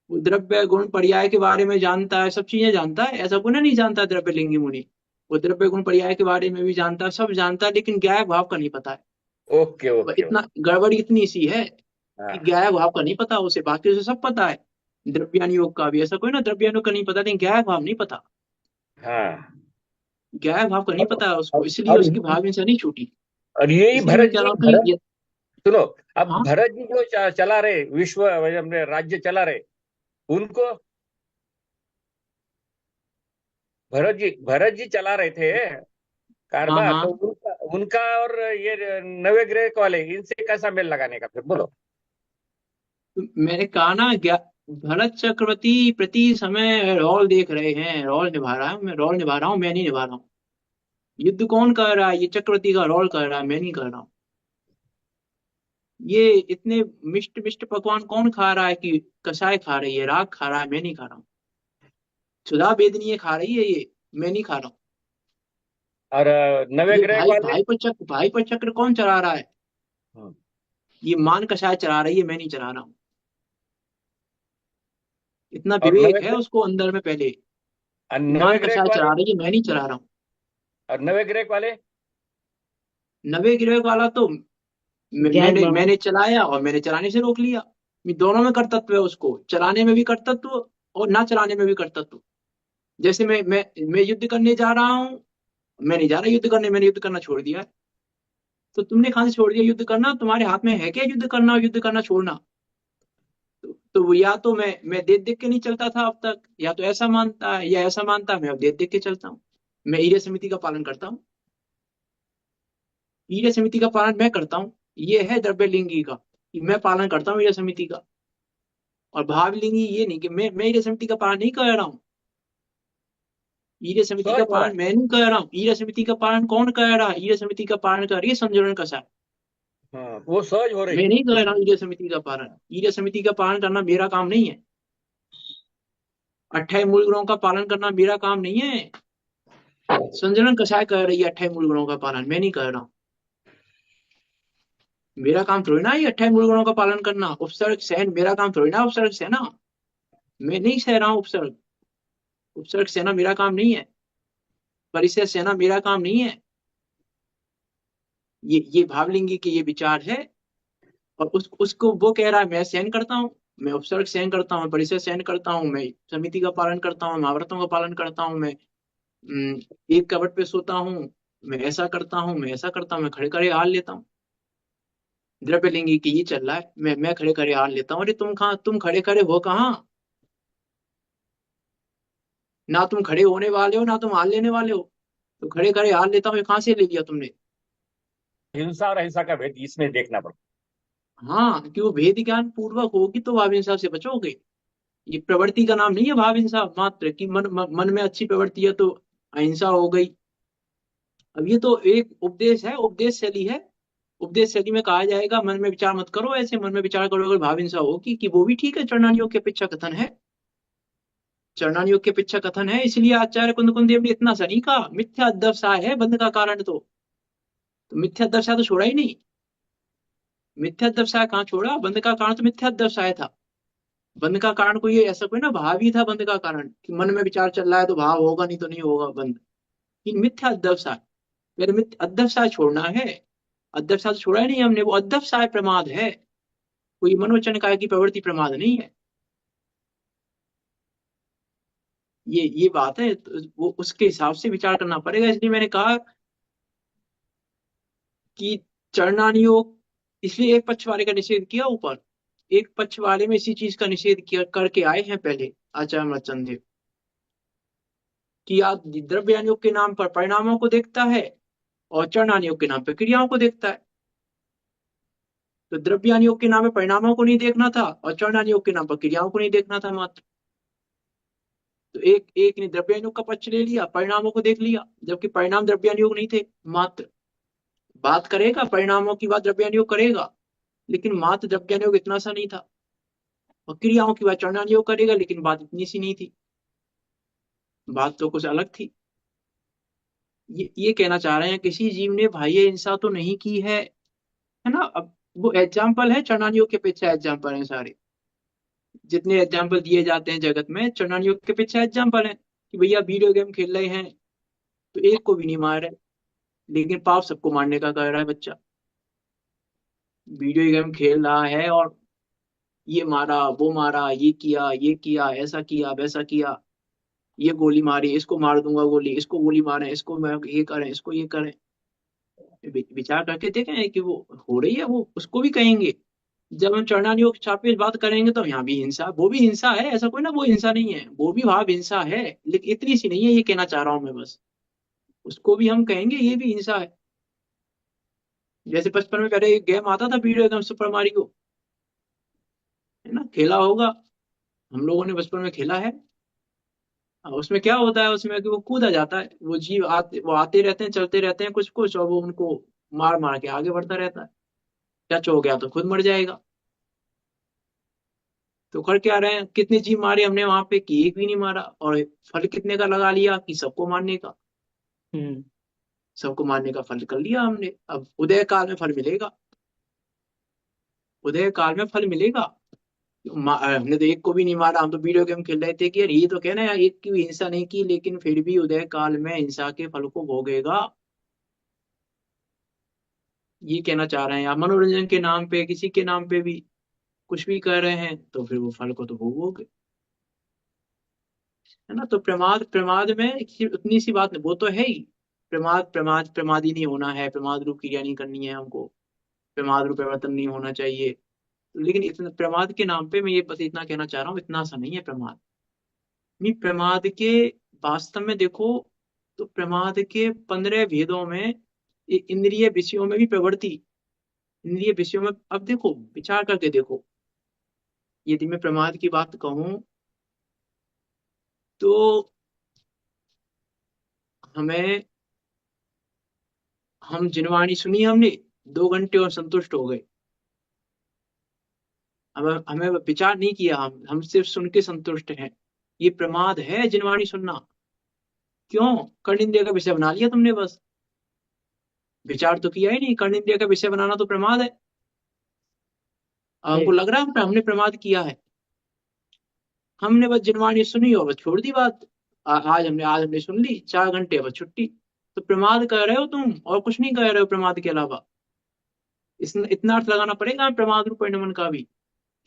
S1: वो द्रव्य गुण पर्याय के बारे में जानता है, सब चीजें जानता है, ऐसा गुण नहीं जानता द्रव्य लिंगी मुनि। वो द्रव्य गुण पर्याय के बारे में भी जानता है, सब जानता है, लेकिन ज्ञायक भाव का नहीं पता है।
S5: Okay okay.
S1: इतना गड़बड़ी इतनी सी है
S5: हाँ
S1: कि ज्ञायक भाव का नहीं पता उसे, बाकी उसे सब पता है। द्रव्यान योग का भी ऐसा कोई ना, द्रव्यान योग का नहीं पता, लेकिन ज्ञायक भाव नहीं पता।
S5: हाँ।
S1: ज्ञायक भाव का नहीं पता है उसको, इसलिए
S5: और
S1: उसकी भाव से नहीं छूटी।
S5: और यही
S1: इसलिए मैं
S5: भरत
S1: कह
S5: जी,
S1: रहा हूँ कि
S5: सुनो, अब
S1: हाँ
S5: भरत जी जो चला रहे विश्व, अपने राज्य चला रहे, उनको भरत जी चला रहे थे
S1: हाँ
S5: कारबा,
S1: हाँ।
S5: तो उनका और ये नवे ग्रह वाले, इनसे कैसा मेल लगाने का फिर बोलो।
S1: तो मैंने कहा ना, भरत चक्रवर्ती प्रति समय रोल देख रहे हैं, रोल निभा रहा है, मैं रोल निभा रहा हूँ, मैं नहीं निभा रहा हूँ। युद्ध कौन कर रहा है? ये चक्रवर्ती का रोल कर रहा है, मैं नहीं कर रहा हूँ। ये इतने मिष्ट मिष्ट पकवान कौन खा रहा है कि कसाय खा रही है, राग खा रहा है, मैं नहीं खा रहा हूँ। सुधा बेदनी खा रही है, ये मैं नहीं खा रहा हूँ।
S5: और नवे
S1: ये
S5: ग्रह
S1: भाई
S5: वाले,
S1: भाई पर चक्र कौन चला रहा है?
S5: हाँ,
S1: ये मान कसाय चला रही है, मैं नहीं चला रहा हूँ। इतना
S5: और
S1: विवेक है उसको अंदर में पहले।
S5: नवे
S1: मान
S5: ग्रह
S1: कसाय
S5: वाले,
S1: चला रही है, मैं नहीं चला रहा हूँ।
S5: और नवे ग्रह वाले,
S1: नवे ग्रह वाला तो
S2: ज्ञान
S1: मैंने
S2: बाबा।
S1: मैंने चलाया और मैंने चलाने से रोक लिया। दोनों में कर्तव्य है उसको, चलाने में भी कर्तव्य और ना चलाने में भी कर्तव्य। जैसे मैं युद्ध करने जा रहा हूँ, मैं नहीं जा रहा युद्ध करने, मैंने युद्ध करना छोड़ दिया है। तो तुमने कहाँ से छोड़ दिया युद्ध करना? तुम्हारे हाथ में है क्या युद्ध करना और युद्ध करना छोड़ना? तो वो या तो मैं देख देख के नहीं चलता था अब तक, या तो ऐसा मानता है या ऐसा मानता है, मैं अब देख देख के चलता हूँ। मैं ईर्ष्या समिति का पालन करता हूँ, ईर्ष्या समिति का पालन मैं करता हूँ। ये है द्रव्य लिंगी का, कि मैं पालन करता हूँ ईर्ष्या समिति का। और भाव लिंगी ये नहीं कि मैं ईर्ष्या समिति का पालन नहीं कर रहा हूँ। ईर्ष्या समिति का
S5: सहज हो रहा
S1: पालन मैं नहीं कर रहा हूँ। ईर्ष्या समिति का पालन कौन कर रहा है? ईर्ष्या समिति का पालन कर रही है संजोरण कसा।
S5: है। हाँ, वो सहज हो रही।
S1: मैं नहीं कर रहा हूँ ईर्ष्या समिति का पालन। ईर्ष्या समिति का पालन करना मेरा काम नहीं है। 28 मूल गुणों का पालन करना मेरा काम नहीं है। संजनन कसाय कर रही है 28 मूल गुणों का पालन, मैं नहीं कर रहा हूँ। मेरा काम थोड़ी ना है 28 मूल गुणों का पालन करना। उपसर्ग सहन मेरा काम थोड़ी ना, उपसर्ग सहना मैं नहीं सह रहा हूँ। उपसर्ग उपसर्ग सहना मेरा काम नहीं है। परिचय सहना मेरा काम नहीं है। ये भावलिंगी के ये विचार है। और उसको वो कह रहा है मैं सहन करता हूँ, मैं उपसर्ग सहन करता हूँ, परिचय सहन करता हूँ, मैं समिति का पालन करता हूँ, महाव्रतों का पालन करता हूँ, मैं एक कबट पे सोता हूँ, मैं ऐसा करता हूँ, मैं ऐसा करता हूँ, मैं खड़े खड़े हाल लेता हूँ। द्रव्य लिंगी की ये चल रहा है, मैं खड़े खड़े हाल लेता हूँ। अरे तुम खड़े खड़े हो कहाँ? ना तुम खड़े होने वाले हो, ना तुम हाल लेने वाले हो। तो खड़े खड़े हाल लेता हूँ, ये कहाँ से ले लिया तुमने?
S5: हिंसा और अहिंसा का भेद इसमें देखना पड़ता
S1: हाँ, कि वो भेद ज्ञान पूर्वक होगी तो भाव हिंसा से बचोगे। ये प्रवृत्ति का नाम नहीं है भाव हिंसा मात्र, कि मन में अच्छी प्रवृत्ति है तो अहिंसा हो गई। अब ये तो एक उपदेश है, उपदेश शैली है। उपदेश शैली में कहा जाएगा मन में विचार मत करो, ऐसे मन में विचार करोगे भाव हिंसा होगी, कि वो भी ठीक है, चरणानियों के अपेक्षा कथन है। चरणानियों के अपेक्षा कथन है, इसलिए आचार्य कुंद देव ने इतना सा नहीं कहा। मिथ्या अध्यवसाय है बंध का कारण, तो मिथ्या अध्यवसाय तो छोड़ा ही नहीं। मिथ्या अध्यवसाय कहाँ छोड़ा? बंध का कारण तो मिथ्या अध्यवसाय था। बंध का कारण कोई ऐसा कोई ना भाव ही था बंध का कारण, कि मन में विचार चल रहा है तो भाव होगा, नहीं तो नहीं होगा बंध। ये मिथ्या अध्यवसाय, मेरे मिथ्या अध्यवसाय छोड़ना है। अध्यवसाय तो छोड़ा ही नहीं हमने, वो अध्यवसाय प्रमाद है, कोई मनोवचन काय की प्रवृत्ति प्रमाद नहीं है। ये बात है, तो वो उसके हिसाब से विचार करना पड़ेगा। इसलिए मैंने कहा कि चरणानी योग, इसलिए एक पक्ष वाले का निषेध किया ऊपर, एक पक्ष वाले में इसी चीज का निषेध किया करके आए हैं पहले आचार्य अमरचंद देव, कि आप द्रव्यान योग के नाम पर परिणामों को देखता है और चरणान योग के नाम पर क्रियाओं को देखता है। तो द्रव्यान योग के नाम पर परिणामों को नहीं देखना था और चरणान योग के नाम पर क्रियाओं को नहीं देखना था मात्र। तो एक एक ने द्रव्यान योग का पक्ष ले लिया, परिणामों को देख लिया, जबकि परिणाम द्रव्यान योग नहीं थे मात्र। बात करेगा परिणामों की, बात द्रव्यान योग करेगा, लेकिन मात्र द्रव्यान योग इतना सा नहीं था। और क्रियाओं की बात चरणान योग करेगा, लेकिन बात इतनी सी नहीं थी, बात तो कुछ अलग थी। ये कहना चाह रहे हैं किसी जीव ने बाह्य हिंसा तो नहीं की है ना। अब वो एग्जाम्पल है, चरणान योग के पीछे एग्जाम्पल है सारे, जितने एग्जाम्पल दिए जाते हैं जगत में चरणान योग के पीछे एग्जाम्पल है। कि भैया वीडियो गेम खेल रहे हैं तो एक को भी नहीं मार रहे, लेकिन पाप सबको मारने का कर रहा है बच्चा। वीडियो गेम खेल रहा है और ये मारा, वो मारा, ये किया, ऐसा किया, वैसा किया, ये गोली मारी, इसको मार दूंगा गोली, इसको गोली मारे, इसको मैं ये करें, इसको ये करें। विचार करके देखें कि वो हो रही है, वो उसको भी कहेंगे। जब हम चरणान योग छापे बात करेंगे तो यहाँ भी हिंसा, वो भी हिंसा है, ऐसा कोई ना वो हिंसा नहीं है, वो भी भाव हिंसा है, लेकिन इतनी सी नहीं है, ये कहना चाह रहा हूं मैं बस। उसको भी हम कहेंगे ये भी हिंसा है। जैसे बचपन में पहले एक गेम आता था वीडियो गेम सुपर मारियो, है ना, खेला होगा, हम लोगों ने बचपन में खेला है। उसमें क्या होता है, उसमें कि वो कूदा जाता है, वो जीव वो आते रहते हैं, चलते रहते हैं कुछ कुछ, और वो उनको मार मार के आगे बढ़ता रहता है। टच हो गया तो खुद मर जाएगा। तो कर क्या रहे हैं, कितने जीव मारे हमने वहां पे, कि एक भी नहीं मारा, और फल कितने का लगा लिया, कि सबको मारने का।
S2: हम्म।
S1: सबको मारने का फल कर लिया हमने। अब उदय काल में फल मिलेगा, उदय काल में फल मिलेगा। हमने तो एक को भी नहीं मारा, हम तो वीडियो गेम खेल रहे थे, कि यार ये तो कहना यार एक की भी हिंसा नहीं की, लेकिन फिर भी उदय काल में हिंसा के फल को भोगेगा। ये कहना चाह रहे हैं। आप मनोरंजन के नाम पे, किसी के नाम पे भी कुछ भी कर रहे हैं, तो फिर वो फल को तो भोगोगे, है ना। तो प्रमाद, प्रमाद में सिर्फ उतनी सी बात नहीं, वो तो है ही। प्रमादी नहीं होना है, प्रमाद रूप क्रिया नहीं करनी है हमको, प्रमाद रूप प्रवर्तन नहीं होना चाहिए। लेकिन इतना प्रमाद के नाम पे मैं ये बस इतना कहना चाह रहा हूँ, इतना सा नहीं है प्रमाद। नहीं, प्रमाद के वास्तव में देखो, तो प्रमाद के 15 भेदों में इंद्रिय विषयों में भी प्रवृत्ति, इंद्रिय विषयों में, अब देखो विचार करके देखो, यदि मैं प्रमाद की बात कहूं तो हमें, हम जिनवाणी सुनी हमने 2 घंटे और संतुष्ट हो गए। हमें हमें विचार नहीं किया, हम सिर्फ सुन के संतुष्ट हैं। ये प्रमाद है जिनवाणी सुनना। क्यों? कर्ण इंद्रिय का विषय बना लिया तुमने बस, विचार तो किया ही नहीं। कर्ण इंद्रिय का विषय बनाना तो प्रमाद है। हमको लग रहा है हमने प्रमाद किया है। हमने बस जिनवाणी सुनी और बस छोड़ दी बात। आज हमने सुन ली 4 घंटे, बस छुट्टी। तो प्रमाद कर रहे हो तुम, और कुछ नहीं कर रहे हो प्रमाद के अलावा। इतना अर्थ लगाना पड़ेगा हमें प्रमाद रूप परिणमन का भी,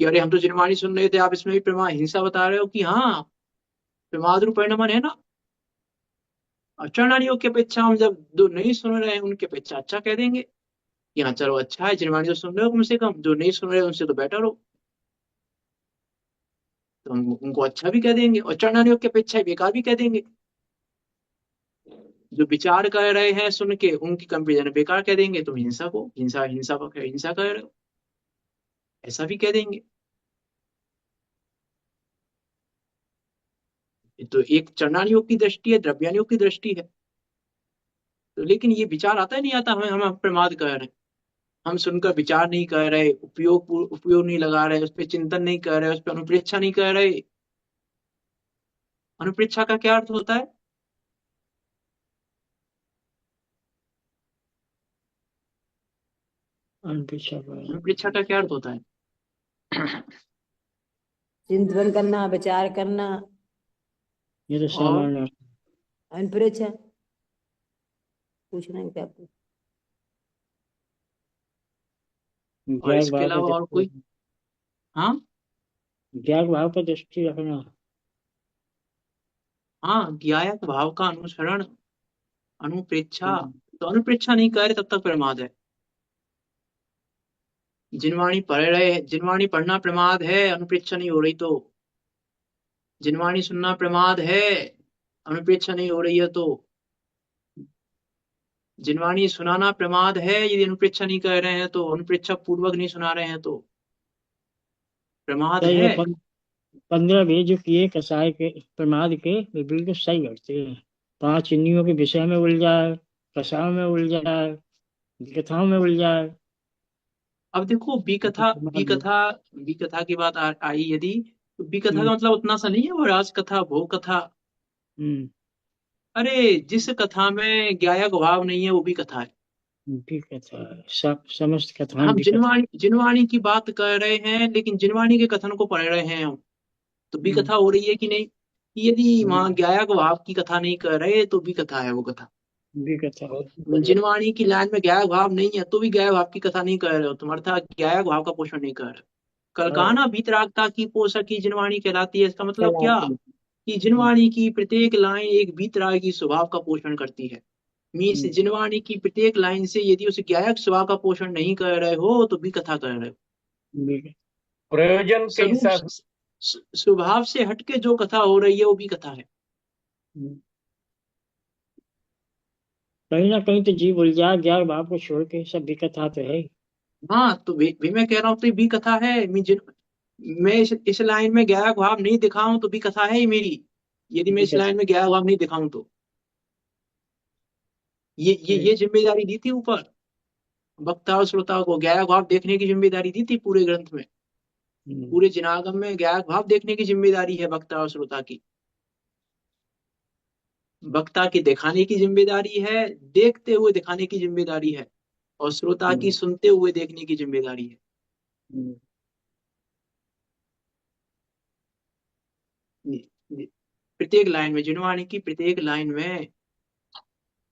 S1: कि अरे हम तो जिनवाणी सुन रहे थे, आप इसमें भी प्रमाद हिंसा बता रहे हो, कि हाँ प्रमाद रूप परिणमन है ना। और चरणन योग की अपेक्षा हम जब जो नहीं सुन रहे हैं उनकी अपेक्षा अच्छा कह देंगे, यहाँ चलो अच्छा है, जिनवाणी जो सुन रहे हो कम से कम, जो नहीं सुन रहे हो उनसे तो बेटर हो, तो हम उनको अच्छा भी कह देंगे और चरणन योग की अपेक्षा बेकार भी कह देंगे। जो विचार कर रहे हैं सुन के उनकी कंपेरिजन बेकार कह देंगे, तुम हिंसा को हिंसा हिंसा हिंसा कर रहे हो, ऐसा भी कह देंगे। तो एक चरणान योग की दृष्टि है, द्रव्यान योग की दृष्टि है। तो लेकिन ये विचार आता है नहीं आता, हमें हम प्रमाद कर रहे हैं, हम सुनकर विचार नहीं कर रहे, उपयोग नहीं लगा रहे, उस पर चिंतन नहीं कर रहे, उस पर अनुप्रेक्षा नहीं कर रहे। अनुप्रेक्षा का क्या अर्थ होता है? अनुप्रेक्षा का क्या अर्थ होता है?
S6: चिंतन करना, विचार करना,
S2: ये तो
S1: और
S2: सामान्य
S6: अनुप्रेक्षा पूछना है क्या आपको?
S1: और
S2: ज्ञान
S1: इसके
S2: भाव
S1: अलावा
S2: पर
S1: और कोई? हाँ
S2: ज्ञान भाव पर दृष्टि रखना।
S1: हाँ, ज्ञायक भाव का अनुसरण, अनुप्रेक्षा। तो अनुप्रेक्षा नहीं कर रहे तब तक प्रमाद है। जिनवाणी पढ़ रहे, जिनवाणी पढ़ना प्रमाद है, अनुप्रेक्षा नहीं हो रही तो। जिनवाणी सुनना प्रमाद है, अनुप्रेक्षा नहीं हो रही है तो। जिनवाणी सुनाना प्रमाद है, यदि अनुप्रेक्षा नहीं कर रहे हैं तो, अनुप्रेक्षा पूर्वक नहीं सुना रहे हैं तो प्रमाद
S2: तो ये
S1: है।
S2: 15-20 जो किए कसाय के प्रमाद के, वे बिल्कुल सही करते हैं। 5 इंद्रियों के विषय में उलझाए, कसायों में उलझाए, कथाओं में उलझाए।
S1: अब देखो बी कथा, बी कथा, बी कथा की बात आई यदि, तो बी कथा का मतलब उतना सा नहीं है वो राज कथा भोग कथा।
S2: हम्म
S1: अरे जिस कथा में ज्ञायक भाव नहीं है वो भी कथा है।
S2: भी कथा है, सब समस्त कथाएं
S1: हम
S2: भी कथा।
S1: जिनवाणी की बात कर रहे हैं लेकिन जिनवाणी के कथन को पढ़ रहे हैं हम, तो भी कथा हो रही है कि नहीं? यदि वहां ज्ञायक भाव की कथा नहीं कर रहे तो भी कथा है वो कथा।
S2: भी कथा है।
S1: जिनवाणी की लाइन में ज्ञायक भाव नहीं है तो भी ज्ञायक भाव की कथा नहीं कर रहे हो तुम, अर्थात ज्ञायक भाव का पोषण नहीं कर रहे हो। कल कहा ना वीतरागता की पोषक की जिनवाणी कहलाती है, इसका मतलब क्या? कि जिनवाणी की प्रत्येक लाइन एक वीतरागी स्वभाव का पोषण करती है। मीन्स जिनवाणी की प्रत्येक लाइन से यदि उस ज्ञायक स्वभाव का पोषण नहीं कर रहे हो तो भी कथा कर रहे हो।
S5: प्रयोजन के
S1: स्वरूप
S5: हिसाब
S1: स्वभाव से हटके जो कथा हो रही है वो भी कथा है।
S2: कहीं ना कहीं तो जीव उलझा ज्ञान भाव को छोड़ के, सब भी कथा तो है।
S1: हाँ तो भी मैं कह रहा हूँ तो ये भी कथा है। मैं इस लाइन में ज्ञायक भाव नहीं दिखाऊं तो भी कथा है ही मेरी, यदि मैं
S2: भी
S1: इस लाइन में ज्ञायक भाव नहीं दिखाऊं तो। ये जिम्मेदारी दी थी ऊपर वक्ता और श्रोता को, ज्ञायक भाव देखने की जिम्मेदारी दी थी पूरे ग्रंथ में, पूरे जिनागम में ज्ञायक भाव देखने की जिम्मेदारी है वक्ता और श्रोता की। वक्ता की दिखाने की जिम्मेदारी है, देखते हुए दिखाने की जिम्मेदारी है, और श्रोता की सुनते हुए देखने की जिम्मेदारी है। प्रत्येक लाइन में, जिनवाणी की प्रत्येक लाइन में,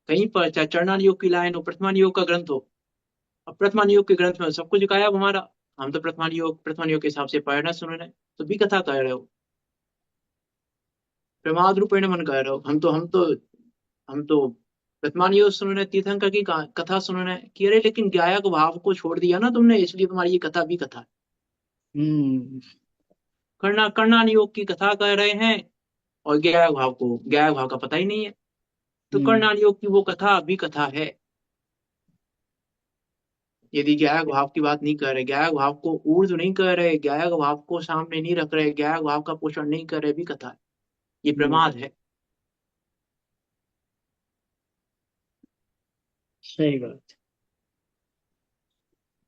S1: कहीं पर चाहे चरणान योग की लाइन हो, प्रथमान योग का ग्रंथ हो, अब प्रथमान योग के ग्रंथ में सब कुछ गायब हमारा, हम तो प्रथमान योग के हिसाब से पढ़ना सुन रहे हैं, तो भी कथा कह रहे हो, प्रमाद रूपेण मन कह रहे हो। हम तो प्रथमान योग सुन रहे हैं, तीर्थंकर की कथा सुन रहे हैं कि अरे लेकिन ज्ञायक भाव को छोड़ दिया ना तुमने, इसलिए तुम्हारी ये कथा भी कथा है। कर्णान योग की कथा कह रहे हैं और ज्ञायक भाव का पता ही नहीं है, तो कर्णान योग की वो कथा भी कथा है। यदि ज्ञायक भाव की बात नहीं कर रहे, ज्ञायक भाव को ऊर्ध्व नहीं कर रहे, ज्ञायक भाव को सामने नहीं रख रहे, ज्ञायक भाव का पोषण नहीं कर रहे, भी कथा है, ये प्रमाद है।
S2: सही बात।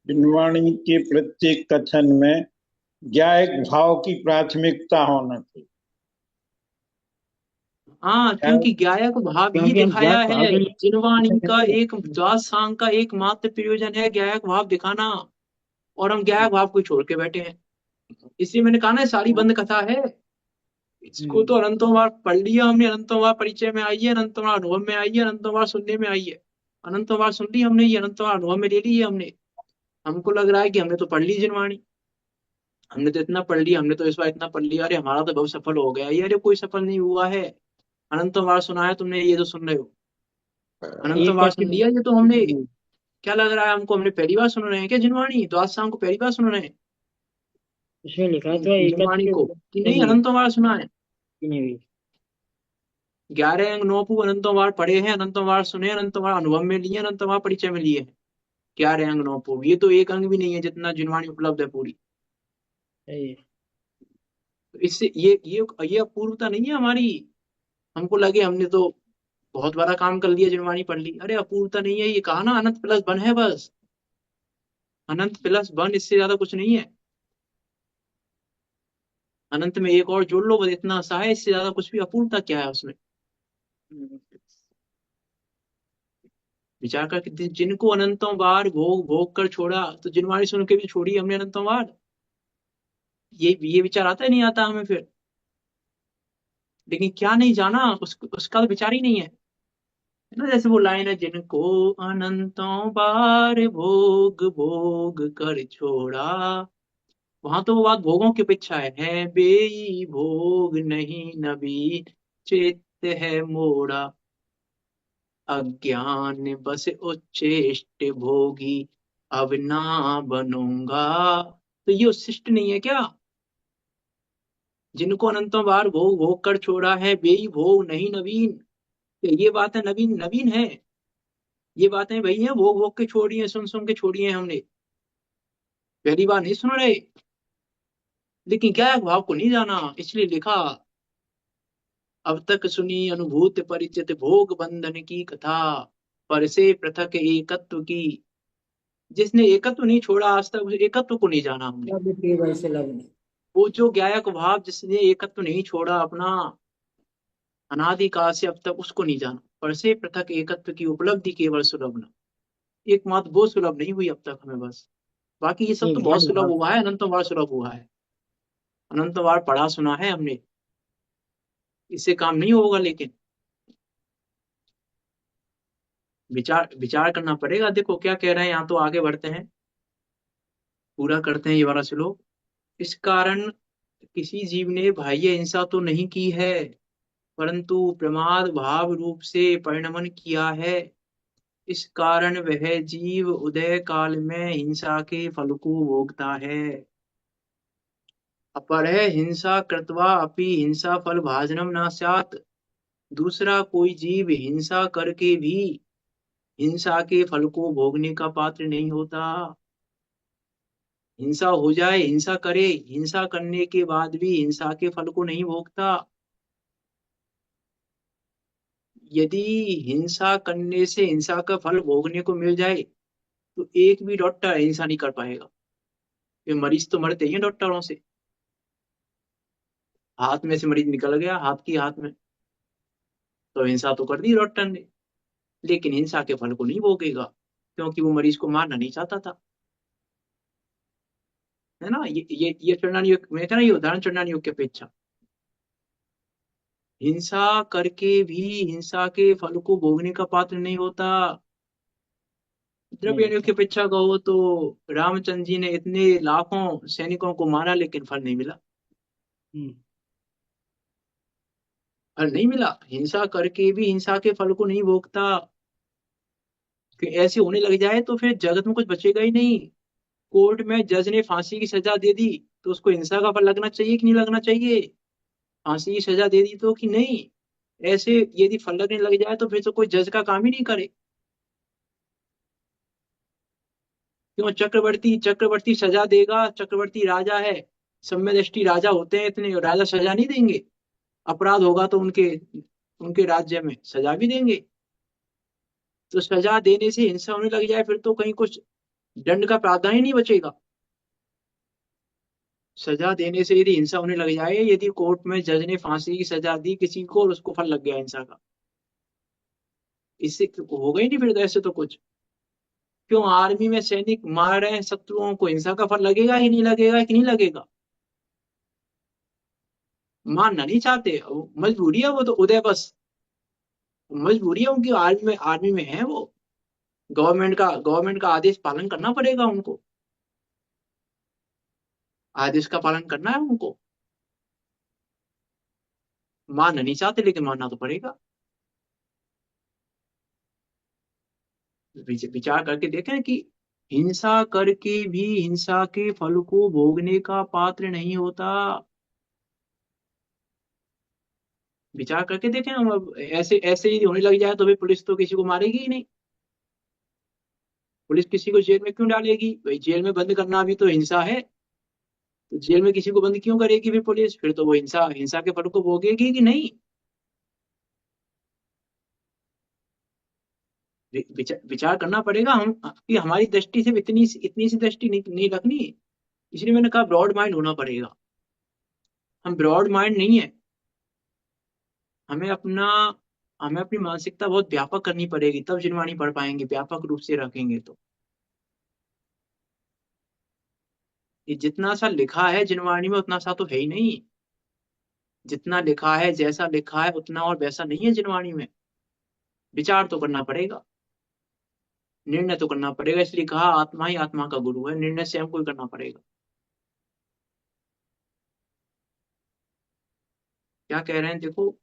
S3: जिनवाणी के प्रत्येक कथन में ज्ञायक भाव की प्राथमिकता होना चाहिए।
S1: हाँ, क्योंकि ज्ञायक भाव ही
S2: क्योंकि हम
S1: दिखाया
S2: ज्ञान भाव
S1: है।
S2: के लिए
S1: जिनवाणी का एक द्वादश सांग का एकमात्र प्रयोजन है ज्ञायक भाव दिखाना, और हम ज्ञायक भाव को छोड़ के बैठे हैं। इसलिए मैंने कहा ना सारी बंद कथा है। इसको तो अनंतों बार पढ़ लिया हमने, अनंतों बार परिचय में आई है, अनंतों बार अनुभव में आई है, अनंतों बार सुनने में आई है, अनंतों बार सुन ली हमने, ये अनंतों बार अनुभव में ले ली है हमने। हमको लग रहा है कि हमने तो पढ़ ली जिनवाणी, हमने तो इतना पढ़ लिया, हमने तो इस बार इतना पढ़ लिया, अरे हमारा तो बहुत सफल हो गया। ये अरे कोई सफल नहीं हुआ है, अनंतों बार सुना है तुमने ये जो सुन रहे हो?
S2: ये
S1: अनंतों बार
S2: कैसे
S1: सुन लिया ये तो हमने? क्या लग रहा है हमको, हमने पहली बार सुन रहे हैं क्या जिनवाणी? तो आज शाम को पहली बार सुन रहे हैं
S2: इसमें लिखा तो है
S1: जिनवाणी
S2: एकत्र
S1: को, कि नहीं
S2: नहीं
S1: अनंतों बार सुना है?
S2: भी।
S1: 11 अंग 9 पू अनंतों बार पढ़े हैं, अनंतों बार सुने, अनंतों बार अनुभव में लिए, अनंतों बार परिचय में लिए हैं। 11 अंग 9 पू, ये तो एक अंग भी नहीं है जितना जिनवाणी उपलब्ध है पूरी।
S2: सही है।
S1: तो इससे ये अपूर्वता नहीं है हमारी। हमको लगे हमने तो बहुत बड़ा काम कर लिया, जिनवाणी पढ़ ली। अरे अपूर्वता नहीं है, ये कहा ना अनंत प्लस वन है बस। अनंत प्लस वन, इससे ज्यादा कुछ नहीं है। अनंत में एक और जोड़ लो बस, इतना सा है, इससे ज्यादा कुछ भी। अपूर्वता क्या है उसमें? विचार कर, जिनको अनंतों बार भोग भोग कर छोड़ा, तो जिनवाणी सुन के भी छोड़ी हमने अनंतों बार। ये विचार आता है नहीं आता हमें फिर? लेकिन क्या नहीं जाना, उसका तो विचार ही नहीं है। है ना, जैसे वो लाइन है, जिनको अनंतों बार भोग भोग कर छोड़ा। वहां तो वो बात भोगों की अपेक्षा है बेई भोग नहीं नबी, चित्त है मोड़ा, अज्ञान बस उच्छिष्ट भोगी, अब ना बनूंगा। तो ये उच्छिष्ट नहीं है क्या? जिनको अनंतों बार भोग भोग कर छोड़ा है, बेई भोग नहीं नवीन। तो ये बात है, नवीन नवीन है। ये बातें वही है, भोग भोग के छोड़ी है, सुन सुन के छोड़ी है हमने, पहली बार नहीं सुन रहे। लेकिन क्या है, भाव को नहीं जाना, इसलिए लिखा। अब तक सुनी अनुभूत परिचित भोग बंधन की कथा, पर से पृथक एकत्व की। जिसने एकत्व नहीं छोड़ा आज तक, उस एकत्व को नहीं जाना हमने।
S6: सब केवल से लगने।
S1: वो जो ज्ञायक भाव, जिसने एकत्व नहीं छोड़ा अपना अनादिकाल से अब तक, उसको नहीं जाना। पर से पृथक एकत्व की उपलब्धि केवल सुलभ न, एकमात्र वो सुलभ नहीं हुई अब तक हमें बस। बाकी ये सब
S2: ये
S1: तो बहुत
S2: ज्ञान
S1: सुलभ
S2: भाव।
S1: हुआ है, अनंत बार सुलभ हुआ है, अनंत बार पढ़ा सुना है हमने। इससे काम नहीं होगा, लेकिन विचार विचार करना पड़ेगा। देखो क्या कह रहे हैं यहाँ, तो आगे बढ़ते हैं, पूरा करते हैं ये वाला श्लोक। इस कारण किसी जीव ने बाह्य हिंसा तो नहीं की है, परंतु प्रमाद भाव रूप से परिणमन किया है। इस कारण वह जीव उदय काल में हिंसा के फल को भोगता है। अपरः हिंसा कृत्वा अपि हिंसा फल भाजनम न स्यात्। दूसरा कोई जीव हिंसा करके भी हिंसा के फल को भोगने का पात्र नहीं होता। हिंसा हो जाए, हिंसा करे, हिंसा करने के बाद भी हिंसा के फल को नहीं भोगता। यदि हिंसा करने से हिंसा का फल भोगने को मिल जाए, तो एक भी डॉक्टर हिंसा नहीं कर पाएगा। ये मरीज तो मरते ही हैं डॉक्टरों से। हाथ में से मरीज निकल गया, हाथ की हाथ में, तो हिंसा तो कर दी डॉक्टर ने, लेकिन हिंसा के फल को नहीं भोगेगा, क्योंकि वो मरीज को मारना नहीं चाहता था। है ना, ये चुनना योग, मैं कह रहा, ये उदाहरण चुनना योग की अपेक्षा। हिंसा करके भी हिंसा के फल को भोगने का पात्र नहीं होता।
S2: नहीं
S1: द्रव्य
S2: होता।
S1: की अपेक्षा कहो तो रामचंद्र जी ने इतने लाखों सैनिकों को मारा, लेकिन फल नहीं मिला।
S2: हम्म।
S1: फल नहीं मिला, हिंसा करके भी हिंसा के फल को नहीं भोगता। कि ऐसे होने लग जाए तो फिर जगत में कुछ बचेगा ही नहीं। कोर्ट में जज ने फांसी की सजा दे दी, तो उसको हिंसा का फल लगना चाहिए कि नहीं लगना चाहिए? फांसी की सजा दे दी तो कि नहीं? ऐसे यदि फल लगने लग जाए तो फिर तो कोई जज का काम ही नहीं करे। क्यों? चक्रवर्ती चक्रवर्ती सजा देगा, चक्रवर्ती राजा है, सम्य दृष्टि राजा होते हैं इतने, राजा सजा नहीं देंगे? अपराध होगा तो उनके उनके राज्य में सजा भी देंगे। तो सजा देने से हिंसा होने लग जाए, फिर तो कहीं कुछ दंड का प्रावधान ही नहीं बचेगा। सजा देने से यदि हिंसा होने लग जाए, यदि कोर्ट में जज ने फांसी की सजा दी किसी को और उसको फल लग गया हिंसा का, इससे होगा ही नहीं फिर तो ऐसे तो कुछ। क्यों? आर्मी में सैनिक मार रहे हैं शत्रुओं को, हिंसा का फल लगेगा ही नहीं लगेगा कि नहीं लगेगा? मानना नहीं चाहते, मजबूरी है वो तो, उदय बस मजबूरी है उनकी। आर्मी में है वो, गवर्नमेंट का आदेश पालन करना पड़ेगा उनको, आदेश का पालन करना है उनको। मानना नहीं चाहते लेकिन मानना तो पड़ेगा। विचार करके देखें कि हिंसा करके भी हिंसा के फल को भोगने का पात्र नहीं होता। विचार करके देखें, हम अब ऐसे ऐसे ही होने लग जाए तो फिर पुलिस तो किसी को मारेगी ही नहीं। पुलिस किसी को जेल में क्यों डालेगी? भाई जेल में बंद करना भी तो हिंसा है। तो जेल में किसी को बंद क्यों करेगी फिर पुलिस? फिर तो वो हिंसा हिंसा के फल को भोगेगी कि नहीं? विचार करना पड़ेगा हम कि हमारी दृष्टि से इतनी सी दृष्टि नहीं रखनी। इसलिए मैंने कहा ब्रॉड माइंड होना पड़ेगा। हम ब्रॉड माइंड नहीं है। हमें अपना हमें अपनी मानसिकता बहुत व्यापक करनी पड़ेगी, तब जिनवाणी पढ़ पाएंगे, व्यापक रूप से रखेंगे तो। ये जितना सा लिखा है जिनवाणी में उतना सा तो है ही नहीं। जितना लिखा है, जैसा लिखा है उतना और वैसा नहीं है जिनवाणी में। विचार तो करना पड़ेगा, निर्णय तो करना पड़ेगा। इसलिए कहा आत्मा ही आत्मा का गुरु है, निर्णय से हमको ही करना पड़ेगा। क्या कह रहे हैं देखो,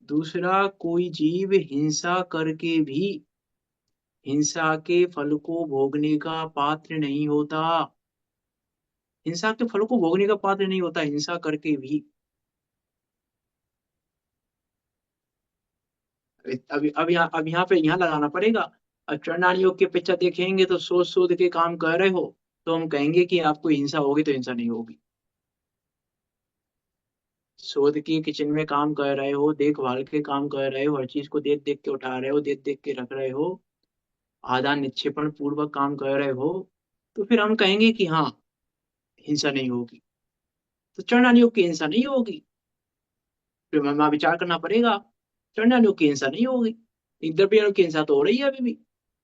S1: दूसरा कोई जीव हिंसा करके भी हिंसा के फल को भोगने का पात्र नहीं होता। हिंसा के फल को भोगने का पात्र नहीं होता, हिंसा करके भी। अब यहाँ लगाना पड़ेगा। अब चरणान योग के पिक्चर देखेंगे तो सोच सोच के काम कर रहे हो तो हम कहेंगे कि आपको हिंसा होगी, तो हिंसा नहीं होगी। शोध की किचन में काम कर रहे हो, देखभाल के काम कर रहे हो, हर चीज को देख देख के उठा रहे हो, देख देख के रख रहे हो, आधा निक्षेपण पूर्वक काम कर रहे हो, तो फिर हम कहेंगे कि हाँ हिंसा नहीं होगी। तो चरणान योग की हिंसा नहीं होगी। फिर हमें विचार करना पड़ेगा, चरणान योग की हिंसा नहीं होगी, द्रव्य की हिंसा तो हो रही है अभी भी।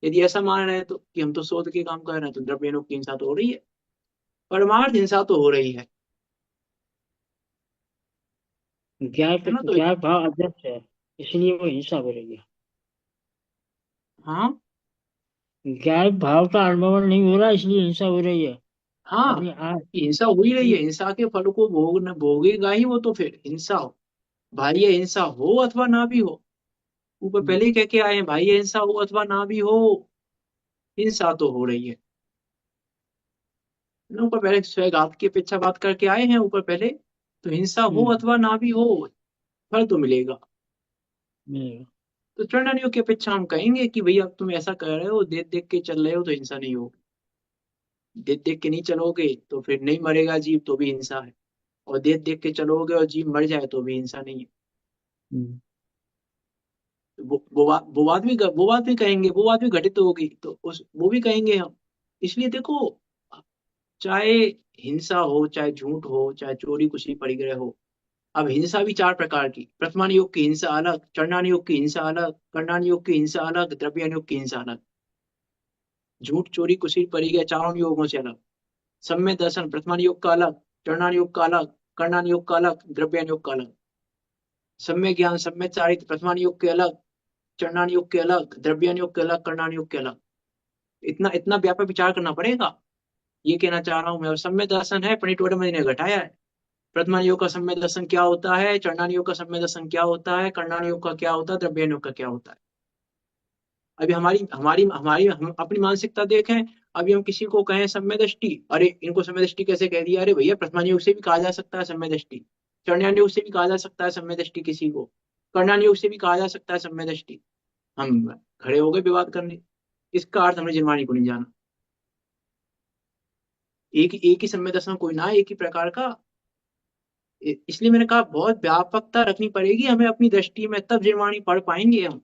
S1: यदि ऐसा मान रहे हैं तो कि हम तो शोध के काम कर रहे हैं, तो द्रव्य की हिंसा तो हो रही है, परमार्थ हिंसा तो हो रही है ना? तो
S2: ज्ञान भाव अध्यक्ष है, इसलिए वो हिंसा हो रही है।
S1: हाँ
S2: ज्ञान भाव का अनुभव नहीं हो रहा, इसलिए हिंसा हो रही है।
S1: हाँ,
S2: अपनी
S1: हिंसा हो ही रही है। हिंसा के फल को भोगेगा ही वो, तो फिर हिंसा हो, बाह्य हिंसा हो अथवा ना भी हो। ऊपर पहले ही कह के आए हैं, बाह्य हिंसा हो अथवा ना भी हो, हिंसा तो हो रही है ना। ऊपर पहले स्वैघात की अपेक्षा बात करके आए हैं ऊपर पहले। तो हिंसा हो अथवा ना भी हो, फल तो मिलेगा। तो चरणनियों की अपेक्षा हम कहेंगे कि भैया अब तुम ऐसा कर रहे हो, देख देख के चल रहे हो, तो हिंसा नहीं होगी। देख देख के नहीं चलोगे तो फिर नहीं मरेगा जीव, तो भी हिंसा है। और देख देख के चलोगे और जीव मर जाए तो भी हिंसा नहीं है। वो बात भी कहेंगे, वो बात भी घटित होगी, तो उस वो भी कहेंगे हम। इसलिए देखो, चाहे हिंसा हो, चाहे झूठ हो, चाहे चोरी कुछ परिग्रह हो। अब हिंसा भी चार प्रकार की, प्रथमान योग की हिंसा अलग, चरणान योग की हिंसा अलग, कर्णान योग की हिंसा अलग, द्रव्यान योग की हिंसा अलग। झूठ चोरी कुशील परिग्रह चारों योगों से अलग। सम्य दर्शन प्रथमान योग का अलग, चरणान योग का अलग, कर्णान योग का अलग, द्रव्यान योग का अलग। सम्य ज्ञान सम्य चारित्र प्रथमान योग के अलग, चरणान योग के अलग, द्रव्यान योग के अलग, कर्णान योग के अलग। इतना इतना व्यापक विचार करना पड़ेगा। ये कहना चाह रहा हूं मैं। सम्य दर्शन है, पनिटोड में ने घटाया है। प्रथमान योग का सम्य दर्शन क्या होता है, चरणान योग का सम्य दर्शन क्या होता है, कर्णान योग का क्या होता है, द्रव्यान योग का क्या होता है। अभी हमारी हमारी हमारी हम अपनी मानसिकता देखें। अभी हम किसी को कहें सम्य दृष्टि, अरे इनको सम्य दृष्टि कैसे कह दिया? अरे भैया, प्रथमान योग से भी कहा जा सकता है सम्य दृष्टि, चरणान योग से भी कहा जा सकता है सम्य दृष्टि किसी को, कर्णान योग से भी कहा जा सकता है सम्य दृष्टि। हम खड़े हो गए विवाद करने। इसका अर्थ हमने जिनवाणी को नहीं जाना। एक ही सम्य दर्शन कोई ना, एक ही प्रकार का। इसलिए मैंने कहा बहुत व्यापकता रखनी पड़ेगी हमें अपनी दृष्टि में, तब जिनवाणी पढ़ पाएंगे हम।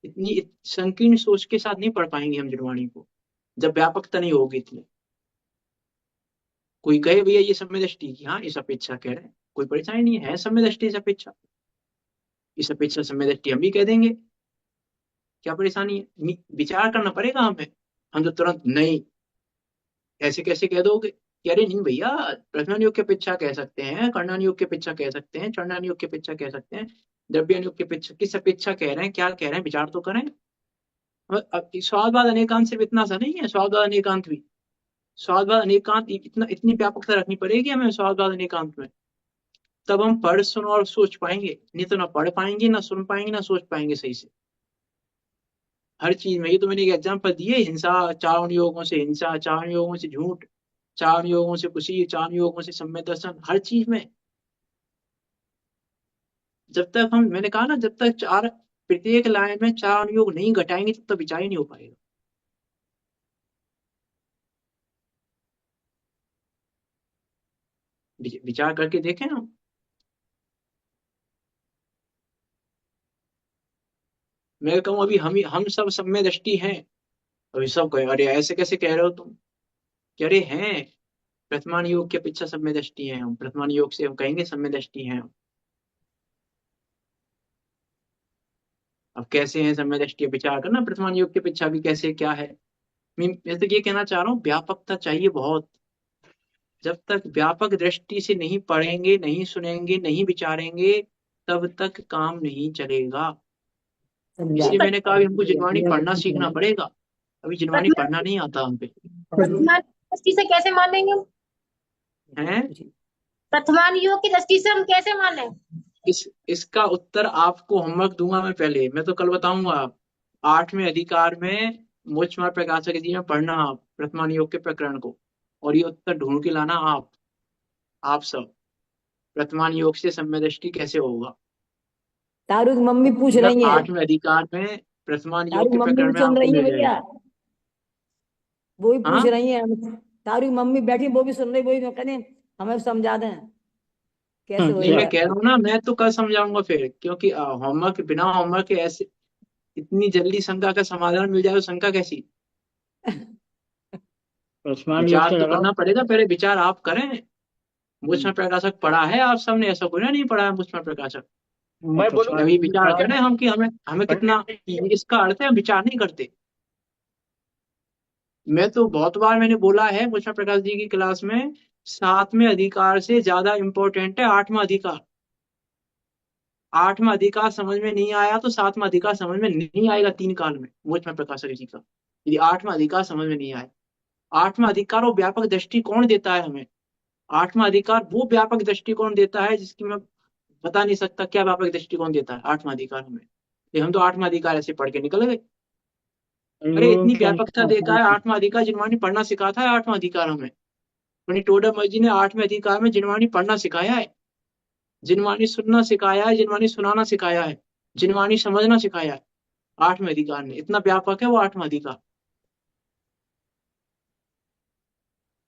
S1: इतनी संकीर्ण सोच के साथ नहीं पढ़ पाएंगे हम जिनवाणी को, जब व्यापकता नहीं होगी इतनी। कोई कहे भैया ये सम्य दृष्टि की, हाँ इस अपेक्षा कह रहे हैं, कोई परेशानी नहीं है सम्य दृष्टि इस अपेक्षा, इस अपेक्षा सम्य दृष्टि हम भी कह देंगे, क्या परेशानी है? विचार करना पड़ेगा हमें। हम तो तुरंत नहीं, ऐसे कैसे कह दोगे कि अरे नहीं भैया, प्रथमान योग की अपेक्षा कह सकते हैं, कर्णान योग की अपेक्षा कह सकते हैं, चरणान योग की अपेक्षा कह सकते हैं, द्रव्यान योग की अपेक्षा, किस अपेक्षा कह रहे हैं, क्या कह रहे हैं, विचार तो करें। अब स्वादवाद अनेकांत सिर्फ इतना सा नहीं है, स्वादवाद अनेकांत भी, स्वादवाद अनेकांत इतना इतनी व्यापकता रखनी पड़ेगी हमें स्वादवाद अनेकांत में। तब हम पढ़ सुन और सोच पाएंगे, नहीं तो ना पढ़ पाएंगे, ना सुन पाएंगे, ना सोच पाएंगे सही से। हर चीज में, ये तो मैंने एक एग्जाम्पल दिए, हिंसा 4 योगों से, हिंसा 4 योगों से, झूठ 4 योगों से, खुशी 4 योगों से, सम्यक दर्शन, हर चीज में। जब तक हम, मैंने कहा ना, जब तक प्रत्येक लाइन में 4 योग नहीं घटाएंगे तब तक विचार ही नहीं हो पाएगा। विचार करके देखें हम। मैं कहूँ अभी हम सब सम्यक दृष्टि हैं। अभी सब कहे अरे ऐसे कैसे कह रहे हो तुम, कह रहे हैं वर्तमान योग के अपेक्षा सम्यक दृष्टि हैं हम, वर्तमान योग से हम कहेंगे सम्यक दृष्टि हैं हम। अब कैसे हैं सम्यक दृष्टि, विचार करना वर्तमान योग के अपेक्षा भी कैसे क्या है। मैं तो ये कहना चाह रहा हूँ, व्यापकता चाहिए बहुत। जब तक व्यापक दृष्टि से नहीं पढ़ेंगे, नहीं सुनेंगे, नहीं विचारेंगे, तब तक काम नहीं चलेगा। इसलिए मैंने कहा अभी हमको जिनवाणी पढ़ना सीखना पड़ेगा। अभी जिनवाणी पढ़ना नहीं आता हम पे
S7: प्रथमान दृष्टि से कैसे मानेंगे हम?
S1: हैं।
S7: प्रथमान योग की दृष्टि से हम कैसे माने?
S1: इसका उत्तर आपको होमवर्क दूंगा मैं, पहले मैं तो कल बताऊंगा। 8वें अधिकार में मोक्षमार्ग प्रकाशक जी में पढ़ना आप वर्तमान योग के प्रकरण को, और ये उत्तर ढूंढ के लाना आप सब। वर्तमान योग से सम्यक दृष्टि कैसे होगा।
S6: तारू की मम्मी पूछ रही है,
S1: 8वें अधिकार में वर्तमान
S6: तारू
S1: योग
S6: की
S1: के
S6: मम्मी
S1: प्रकरण
S6: भी
S1: में
S6: सुन
S1: आपको
S6: रही है
S1: मिल
S6: भैया,
S1: जाएगा।
S6: वो भी पूछ
S1: हाँ
S6: रही है। तारू की मम्मी बैठी, वो भी सुन रही, वो भी कहने हमें समझा दें कैसे
S1: नहीं,
S6: होएगा।
S1: मैं कह रहा हूँ ना, मैं तो कल समझाऊंगा फिर, क्योंकि होमवर्क, बिना होमवर्क के ऐसे इतनी जल्दी शंका का समाधान मिल जाए तो शंका कैसी।
S2: वर्तमान योग
S1: विचार
S2: से
S1: तो
S2: लगाओ।
S1: करना पड़ेगा, पहले विचार आप करें। मुझमें प्रकाशक पढ़ा है आप सबने, ऐसा कोई ना नहीं पढ़ा है मुझमें प्रकाशक।
S5: मैं बोलूं
S1: अभी विचार करें हम कि हमें हमें कितना,
S5: पंडित जी,
S1: इसका अर्थ है हम विचार नहीं करते। मैं तो बहुत बार मैंने बोला है मुझमें प्रकाश जी की क्लास में, 7वें अधिकार से ज्यादा इंपॉर्टेंट है 8वां अधिकार। 8वां अधिकार समझ में नहीं आया तो 7वां अधिकार समझ में नहीं आएगा 3 काल में मुझमें प्रकाशक जी का, यदि 8वां अधिकार समझ में नहीं आए। 8वां अधिकार वो व्यापक दृष्टिकोण देता है हमें। 8वां अधिकार वो व्यापक दृष्टिकोण देता है जिसकी मैं बता नहीं सकता क्या व्यापक दृष्टिकोण देता है 8वां अधिकार हमें। ये हम तो 8वां अधिकार ऐसे पढ़ के निकल गए। अरे
S2: योग
S1: इतनी
S2: के
S1: व्यापकता देता है 8वां अधिकार, जिनवाणी पढ़ना सिखाता है 8वां अधिकार हमें। पंडित टोडर जी ने 8वें अधिकार में जिनवाणी पढ़ना सिखाया है, जिनवाणी सुनना सिखाया है, जिनवाणी सुनाना सिखाया है, जिनवाणी समझना सिखाया है। 8वें अधिकार ने, इतना व्यापक है वो 8वां अधिकार।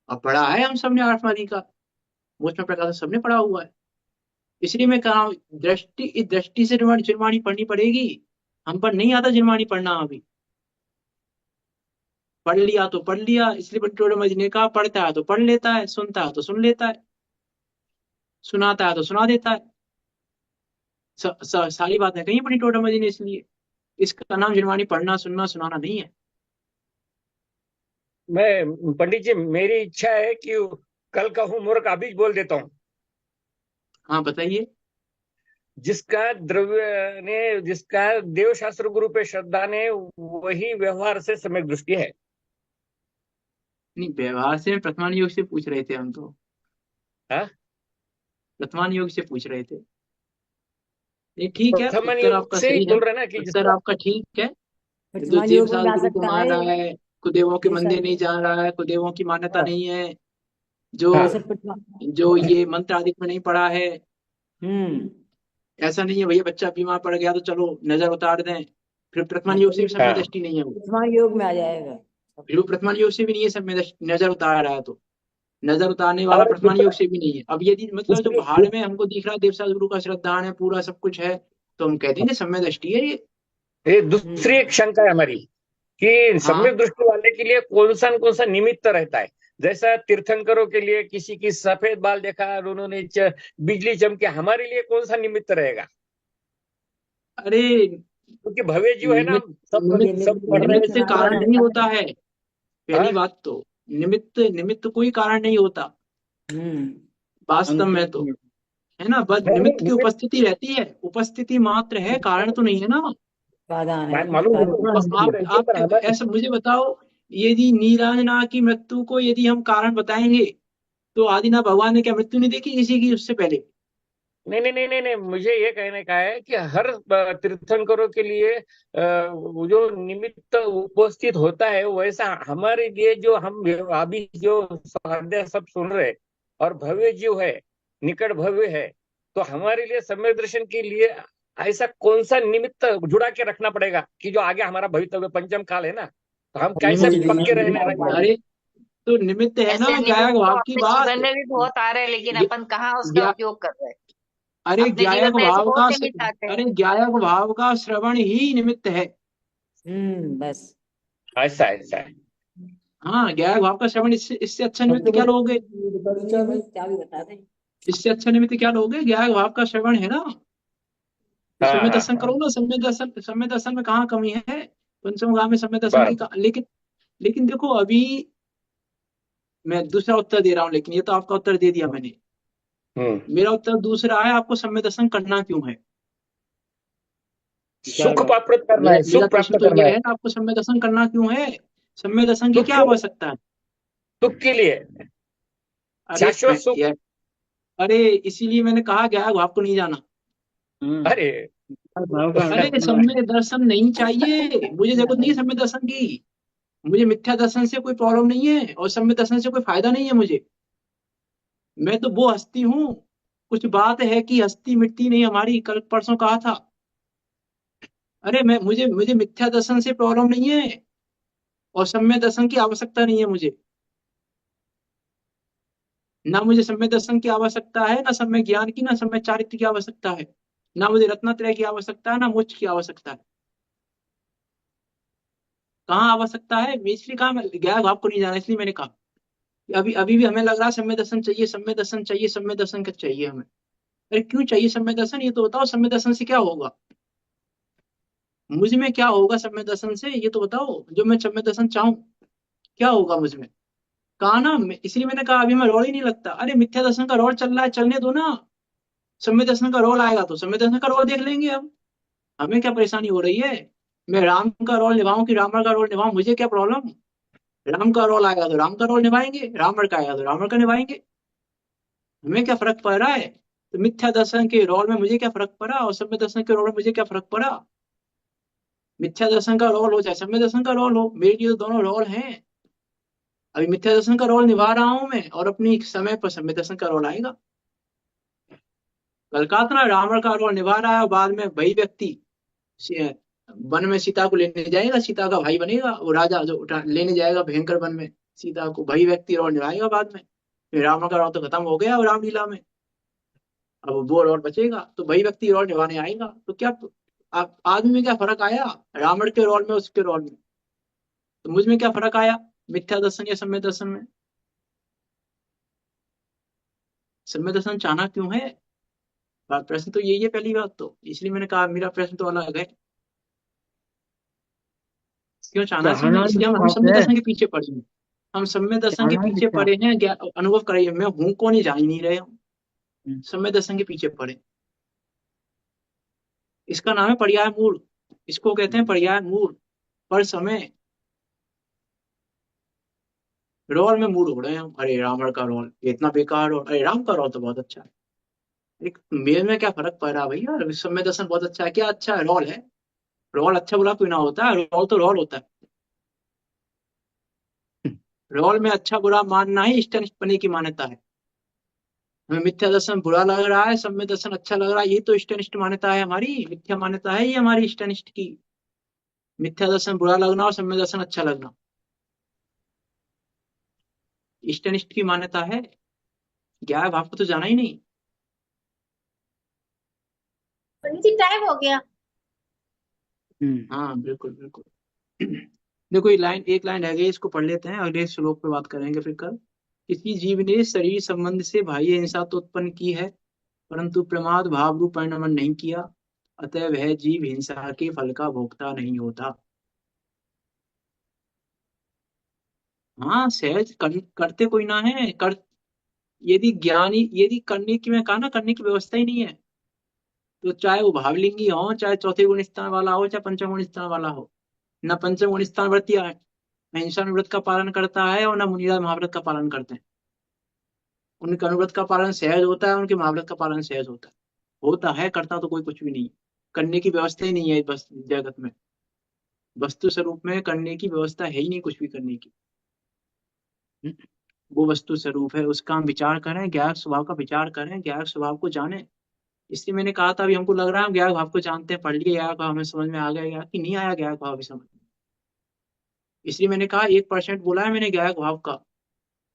S1: अब पढ़ा है हम सबने 8वां अधिकार, मुझमें प्रकाश सबने पढ़ा हुआ है। इसलिए मैं कह रहा हूँ दृष्टि, इस दृष्टि से जिनवाणी पढ़नी पड़ेगी। हम पर नहीं आता जिनवाणी पढ़ना अभी। पढ़ लिया तो पढ़ लिया, इसलिए बंटोड़ मज ने कहा पढ़ता है तो पढ़ लेता है, सुनता है तो सुन लेता है, सुनाता है तो सुना देता है। सारी बातें कही बड़ी टोडर मजी ने, इसलिए इसका नाम जिनवाणी पढ़ना सुनना सुनाना नहीं है।
S5: मैं पंडित जी, मेरी इच्छा है कि कल का होमवर्क अभी बोल देता हूँ।
S1: हाँ बताइए।
S5: जिसका देवशास्त्र गुरु पे श्रद्धा ने, वही व्यवहार से सम्यक दृष्टि है।
S1: नहीं, व्यवहार से वर्तमान योग से पूछ रहे थे हम तो।
S5: हाँ?
S1: वर्तमान योग से पूछ रहे थे। नहीं ठीक है,
S5: प्रथम
S1: उत्तर
S5: योग
S1: आपका
S5: से ही
S1: सही है,
S5: बोल रहे ना कि
S1: उत्तर आपका ठीक है। ये तो
S6: वर्तमान योग में
S1: देवसाल
S6: भी आ
S1: गुरु को
S6: सकता
S1: मान
S6: है।
S1: रहा है, कुदेवों के
S6: ये
S1: मंदिर
S6: सब
S1: नहीं जा रहा है, कुदेवों की मान्यता
S5: हाँ,
S1: नहीं है, जो
S5: हाँ,
S6: ये सब
S1: जो ये मंत्र आदि में नहीं पढ़ा है।
S6: हम्म,
S1: ऐसा नहीं है भैया बच्चा बीमार पड़ गया तो चलो नजर उतार दें, फिर वर्तमान
S6: हाँ
S1: योग
S6: तो
S1: से
S6: ये
S1: भी समय
S5: हाँ।
S1: दृष्टि नहीं है वो।
S6: वर्तमान योग में आ जाएगा।
S1: फिर वो वर्तमान योग से भी नहीं है समय दृष्टि, नजर उतार रहा है तो नजर उतारने वाला
S5: और
S1: वर्तमान योग से भी नहीं है। अब यदि मतलब जो
S5: दूसरी
S1: बाहर में हमको दिख रहा है देवसाल गुरु का श्रद्धान है, पूरा सब कुछ है, तो हम कह देंगे समय दृष्टि है ये।
S5: दूसरी एक शंका है हमारी कि
S1: हाँ
S5: सम्यक दृष्टि वाले के लिए कौन सा निमित्त रहता है। जैसा तीर्थंकरों के लिए किसी की सफेद बाल देखा और उन्होंने बिजली चमके, हमारे लिए कौन सा निमित्त रहेगा?
S1: अरे
S5: क्योंकि भव्य जीव है ना,
S1: निमित्त
S5: सब
S6: ये
S5: सब
S6: निमित्त
S5: पढ़ रहे हैं,
S1: निमित्त
S5: सब
S1: कारण
S5: सुन
S1: नहीं
S5: रहे
S1: होता है,
S5: हैं।
S1: पहली
S5: हाँ?
S1: बात तो। निमित्त निमित्त कोई कारण नहीं होता
S6: हम्म,
S1: वास्तव में तो, है ना। बस
S5: नहीं,
S1: निमित्त की
S5: निमित्त
S1: उपस्थिति रहती है, उपस्थिति मात्र है, कारण तो नहीं है ना।
S6: उपादान है,
S5: मालूम है,
S6: कारण
S5: उपस्थिति
S1: आप
S5: रहती है,
S1: आप
S5: पर हमारे
S1: ऐसा मुझे बताओ, यदि नीलांजना की मृत्यु को यदि हम कारण बताएंगे तो आदिनाथ भगवान ने क्या मृत्यु नहीं देखी किसी की उससे पहले?
S5: नहीं नहीं नहीं नहीं नहीं, मुझे ये कहने का है कि हर तीर्थंकरों के लिए वो जो निमित्त उपस्थित होता है, वैसा हमारे लिए जो हम अभी जो स्वाध्याय सब सुन रहे और भव्य जीव है, निकट भव्य है, तो हमारे लिए सम्यक दर्शन के लिए ऐसा कौन सा निमित्त जुड़ा के रखना पड़ेगा कि जो आगे हमारा भवितव्य पंचम काल है ना, तो हम कैसे
S2: निमित्त
S5: पक्के
S2: नहीं
S5: रहने
S2: है।
S5: रहे।
S1: अरे तो निमित्त है ना
S4: ऐसे निमित्त
S1: ज्ञायक
S4: तो
S1: भाव की
S4: अपने
S1: बात।
S4: जीवन में भी बहुत आ रहे हैं, लेकिन
S1: ज्ञ-
S4: अपन कहाँ उसका
S1: ज्ञा-
S4: उपयोग कर रहे हैं।
S1: अरे
S4: अपने जीवन
S1: ज्ञायक
S4: में ऐसे
S1: भाव
S4: बहुत
S1: का
S4: निमित्त आते हैं।
S1: अरे ज्ञायक भाव का श्रवण ही निमित्त है।
S6: बस
S5: ऐसा ऐसा है।
S1: हाँ, ज्ञायक भाव का श्रवण, इससे इससे अच्छा निमित्त क्या लोगे?
S6: क्या भी बता दें।
S1: इससे अच्छा निमित्त क्या लोगे? ज्ञायक भाव का श्रवण है ना। तो
S5: हाँ
S1: सम्यक
S5: हाँ
S1: दर्शन
S5: हाँ,
S1: करो ना। सम्यक दर्शन में कहाँ कमी है? पंचम भाव में सम्यक दर्शन की
S5: बस।
S1: लेकिन लेकिन देखो, अभी मैं दूसरा उत्तर दे रहा हूँ, लेकिन ये तो आपका उत्तर दे दिया मैंने।
S5: हम्म।
S1: मेरा उत्तर दूसरा है, आपको सम्यक दर्शन करना क्यों है।
S5: सुख प्राप्त करना
S1: मेरा
S5: है,
S1: मेरा
S5: सुख
S1: प्रश्न
S5: प्राप्त
S1: तो
S5: करना
S1: ये
S5: है।
S1: है ना, आपको सम्यक दर्शन करना क्यों है? सम्यक दर्शन की
S5: सुख
S1: क्या
S5: के लिए,
S1: आवश्यकता है?
S5: सुख के लिए,
S1: अरे
S5: शाश्वत सुख।
S1: अरे इसीलिए मैंने कहा ज्ञायक भाव को नहीं जाना।
S5: अरे
S2: भाव का अर्थ
S1: अरे
S2: अपना
S1: सम्यक दर्शन नहीं चाहिए मुझे, जरूरत नहीं है सम्यक दर्शन की। मुझे मिथ्या दर्शन से कोई प्रॉब्लम नहीं है, और सम्यक दर्शन से कोई फायदा नहीं है मुझे। मैं तो वो हस्ती हूँ। कुछ बात है कि हस्ती मिटती नहीं हमारी, कल परसों कहा था। अरे मैं मुझे मुझे मिथ्या दर्शन से प्रॉब्लम नहीं है, और सम्यक दर्शन की आवश्यकता नहीं है मुझे। ना मुझे सम्यक दर्शन की आवश्यकता है, ना सम्यक ज्ञान की, ना सम्यक चारित्र की आवश्यकता है। ना मुझे रत्नत्रय की आवश्यकता है, ना मोक्ष की आवश्यकता है। कहाँ आवश्यकता है? मैं इसलिए कहा, मैं गया भाव को नहीं जाना, इसलिए मैंने कहा कि अभी अभी भी हमें लग रहा है सम्यक दर्शन चाहिए, सम्यक दर्शन चाहिए, सम्यक दर्शन का चाहिए हमें। अरे क्यों चाहिए सम्यक दर्शन? ये तो बताओ, सम्यक दर्शन से क्या होगा? मुझ में क्या होगा सम्यक दर्शन से? ये तो बताओ, जो मैं सम्यक दर्शन चाहूं क्या होगा मुझ में? कहा ना इसलिए मैंने कहा अभी मैं रोल ही नहीं लगता। अरे मिथ्या दर्शन का रोल चल रहा है, चलने दो ना। सम्यक दर्शन का रोल आएगा तो सम्यक दर्शन का रोल देख लेंगे हम। हमें क्या परेशानी हो रही है? मैं राम का रोल निभाऊं कि रावण का रोल निभाऊं, मुझे क्या प्रॉब्लम? राम का रोल आएगा तो राम का रोल निभाएंगे, रावण का आएगा तो रावण का निभाएंगे। हमें क्या फर्क पड़ रहा है? तो मिथ्या दर्शन के रोल में मुझे क्या फर्क पड़ा, और सम्यक दर्शन के रोल में मुझे क्या फर्क पड़ा? मिथ्या दर्शन का रोल हो चाहे सम्यक दर्शन का रोल हो, मेरे लिए तो दोनों रोल हैं। अभी मिथ्या दर्शन का रोल निभा रहा हूं मैं, और अपनी समय पर सम्यक दर्शन का रोल आएगा। कल कहा था ना, रावण का रोल निभा रहा है, और बाद में वही व्यक्ति से- वन में सीता को लेने जाएगा, सीता का भाई बनेगा वो राजा, जो लेने जाएगा भयंकर वन में सीता को, वही व्यक्ति रोल निभाएगा बाद में। फिर रावण का रोल तो खत्म हो गया रामलीला में। अब वो रोल बचेगा, तो वही व्यक्ति रोल निभाने आएगा। तो क्या आप आदमी में क्या फर्क आया? रावण के रोल में, उसके रोल में। तो मुझ में क्या फर्क आया, मिथ्या दर्शन या सम्यक दर्शन में? सम्यक दर्शन चाहना क्यों है? प्रश्न तो यही है, पहली बात तो इसलिए मैंने कहा मेरा प्रश्न तो अलग है। क्यों चाहना है समय?
S2: चाहना
S1: इसलिए
S2: भी
S1: हम
S2: पाप
S1: सम्यक
S2: है।
S1: दर्शन के पीछे पड़े हैं। हम सम्यक दर्शन के
S2: चाहना भी
S1: पीछे
S2: पाप।
S1: पड़े हैं, अनुभव करिए, मैं हूं को नहीं जान ही नहीं रहे हम।
S2: हम्म।
S1: सम्यक दर्शन के पीछे पड़े। इसका नाम है पर्याय मूल। इसको कहते हैं पर्याय मूल। पर समय रोल में मूड हो रहे हैं हम। अरे रावण का रोल इतना बेकार रोल, अरे राम का रोल तो बहुत अच्छा है। एक मेल में क्या फर्क पड़ रहा है भैया? सम्यक दर्शन बहुत अच्छा है, क्या अच्छा है? रोल है। रोल अच्छा बुरा कोई ना होता है, रोल तो रोल होता है। रोल में अच्छा बुरा मानना ही इष्टनिष्ठ पने की मान्यता है। हमें मिथ्या दर्शन बुरा लग रहा है, सम्यक दर्शन अच्छा लग रहा है, ये तो इष्टनिष्ठ मान्यता है हमारी, मिथ्या मान्यता है ये हमारी इष्टनिष्ठ की। मिथ्या दर्शन बुरा लगना और सम्यक दर्शन अच्छा लगना इष्टनिष्ठ की मान्यता है। ज्ञान भाव को तो जाना ही नहीं।
S7: पंडित जी टाइम हो गया।
S1: हाँ बिल्कुल बिल्कुल। देखो ये लाइन, एक लाइन रह गई, इसको पढ़ लेते हैं, अगले श्लोक पे बात करेंगे फिर कल। किसी जीव ने शरीर संबंध से बाह्य हिंसा तो उत्पन्न की है, परंतु प्रमाद भाव रूप परिणमन नहीं किया, अतः वह जीव हिंसा के फल का भोक्ता नहीं होता। हाँ सहज करते कोई ना है कर। यदि ज्ञानी, यदि करने की, मैं कहा ना करने की व्यवस्था ही नहीं है, तो चाहे वो भावलिंगी हो, चाहे चौथे गुण स्थान वाला हो, चाहे पंचम गुण स्थान वाला हो। न पंचम गुण स्थान व्रतिया है, अहिंसा व्रत का पालन करता है, और न मुनिराज महाव्रत का पालन करते हैं। उनके अनुव्रत का पालन सहज होता है, उनके महाव्रत का पालन सहज होता है। होता है, करता तो कोई कुछ भी नहीं, करने की व्यवस्था ही नहीं है बस जगत में, वस्तु स्वरूप में करने की व्यवस्था है ही नहीं कुछ भी करने की। वो वस्तु स्वरूप है, उसका हम विचार करें, ज्ञायक स्वभाव का विचार करें, ज्ञायक स्वभाव को जाने। इसलिए मैंने कहा था अभी हमको लग रहा है हम ज्ञायक भाव को जानते हैं, पढ़ लिए ज्ञायक भाव, हमें समझ में आ गया कि नहीं आया ज्ञायक भाव भी समझ में। इसलिए मैंने कहा 1% बोला है मैंने ज्ञायक भाव का,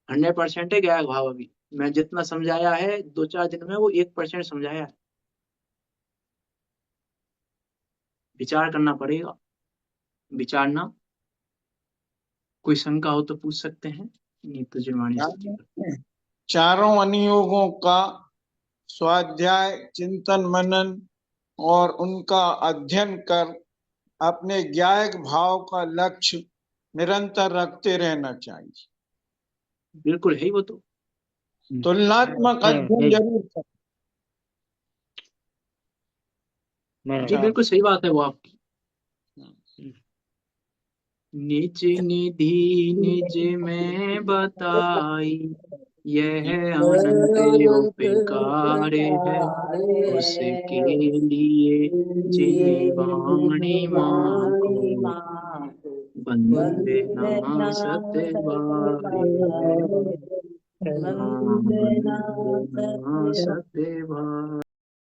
S1: 100% है ज्ञायक भाव। अभी मैं जितना समझाया है 2-4 दिन में वो 1% समझाया है। विचार करना पड़ेगा, विचारना। कोई शंका हो तो पूछ सकते हैं, नहीं तो जुर्माने से।
S3: चारों अनुयोगों का स्वाध्याय, चिंतन, मनन और उनका अध्ययन कर अपने ज्ञायक भाव का लक्ष्य निरंतर रखते रहना चाहिए।
S1: बिल्कुल है ही वो तो।
S3: तुलनात्मक अध्ययन जरूर करें।
S1: जी बिल्कुल सही बात है वो आपकी। निज निधि निज में बताई, यह अनंत उपकार है, उसके लिए जिन वाणी माँ को वंदे ना सत्य बारे, वंदे ना सत्य बारे।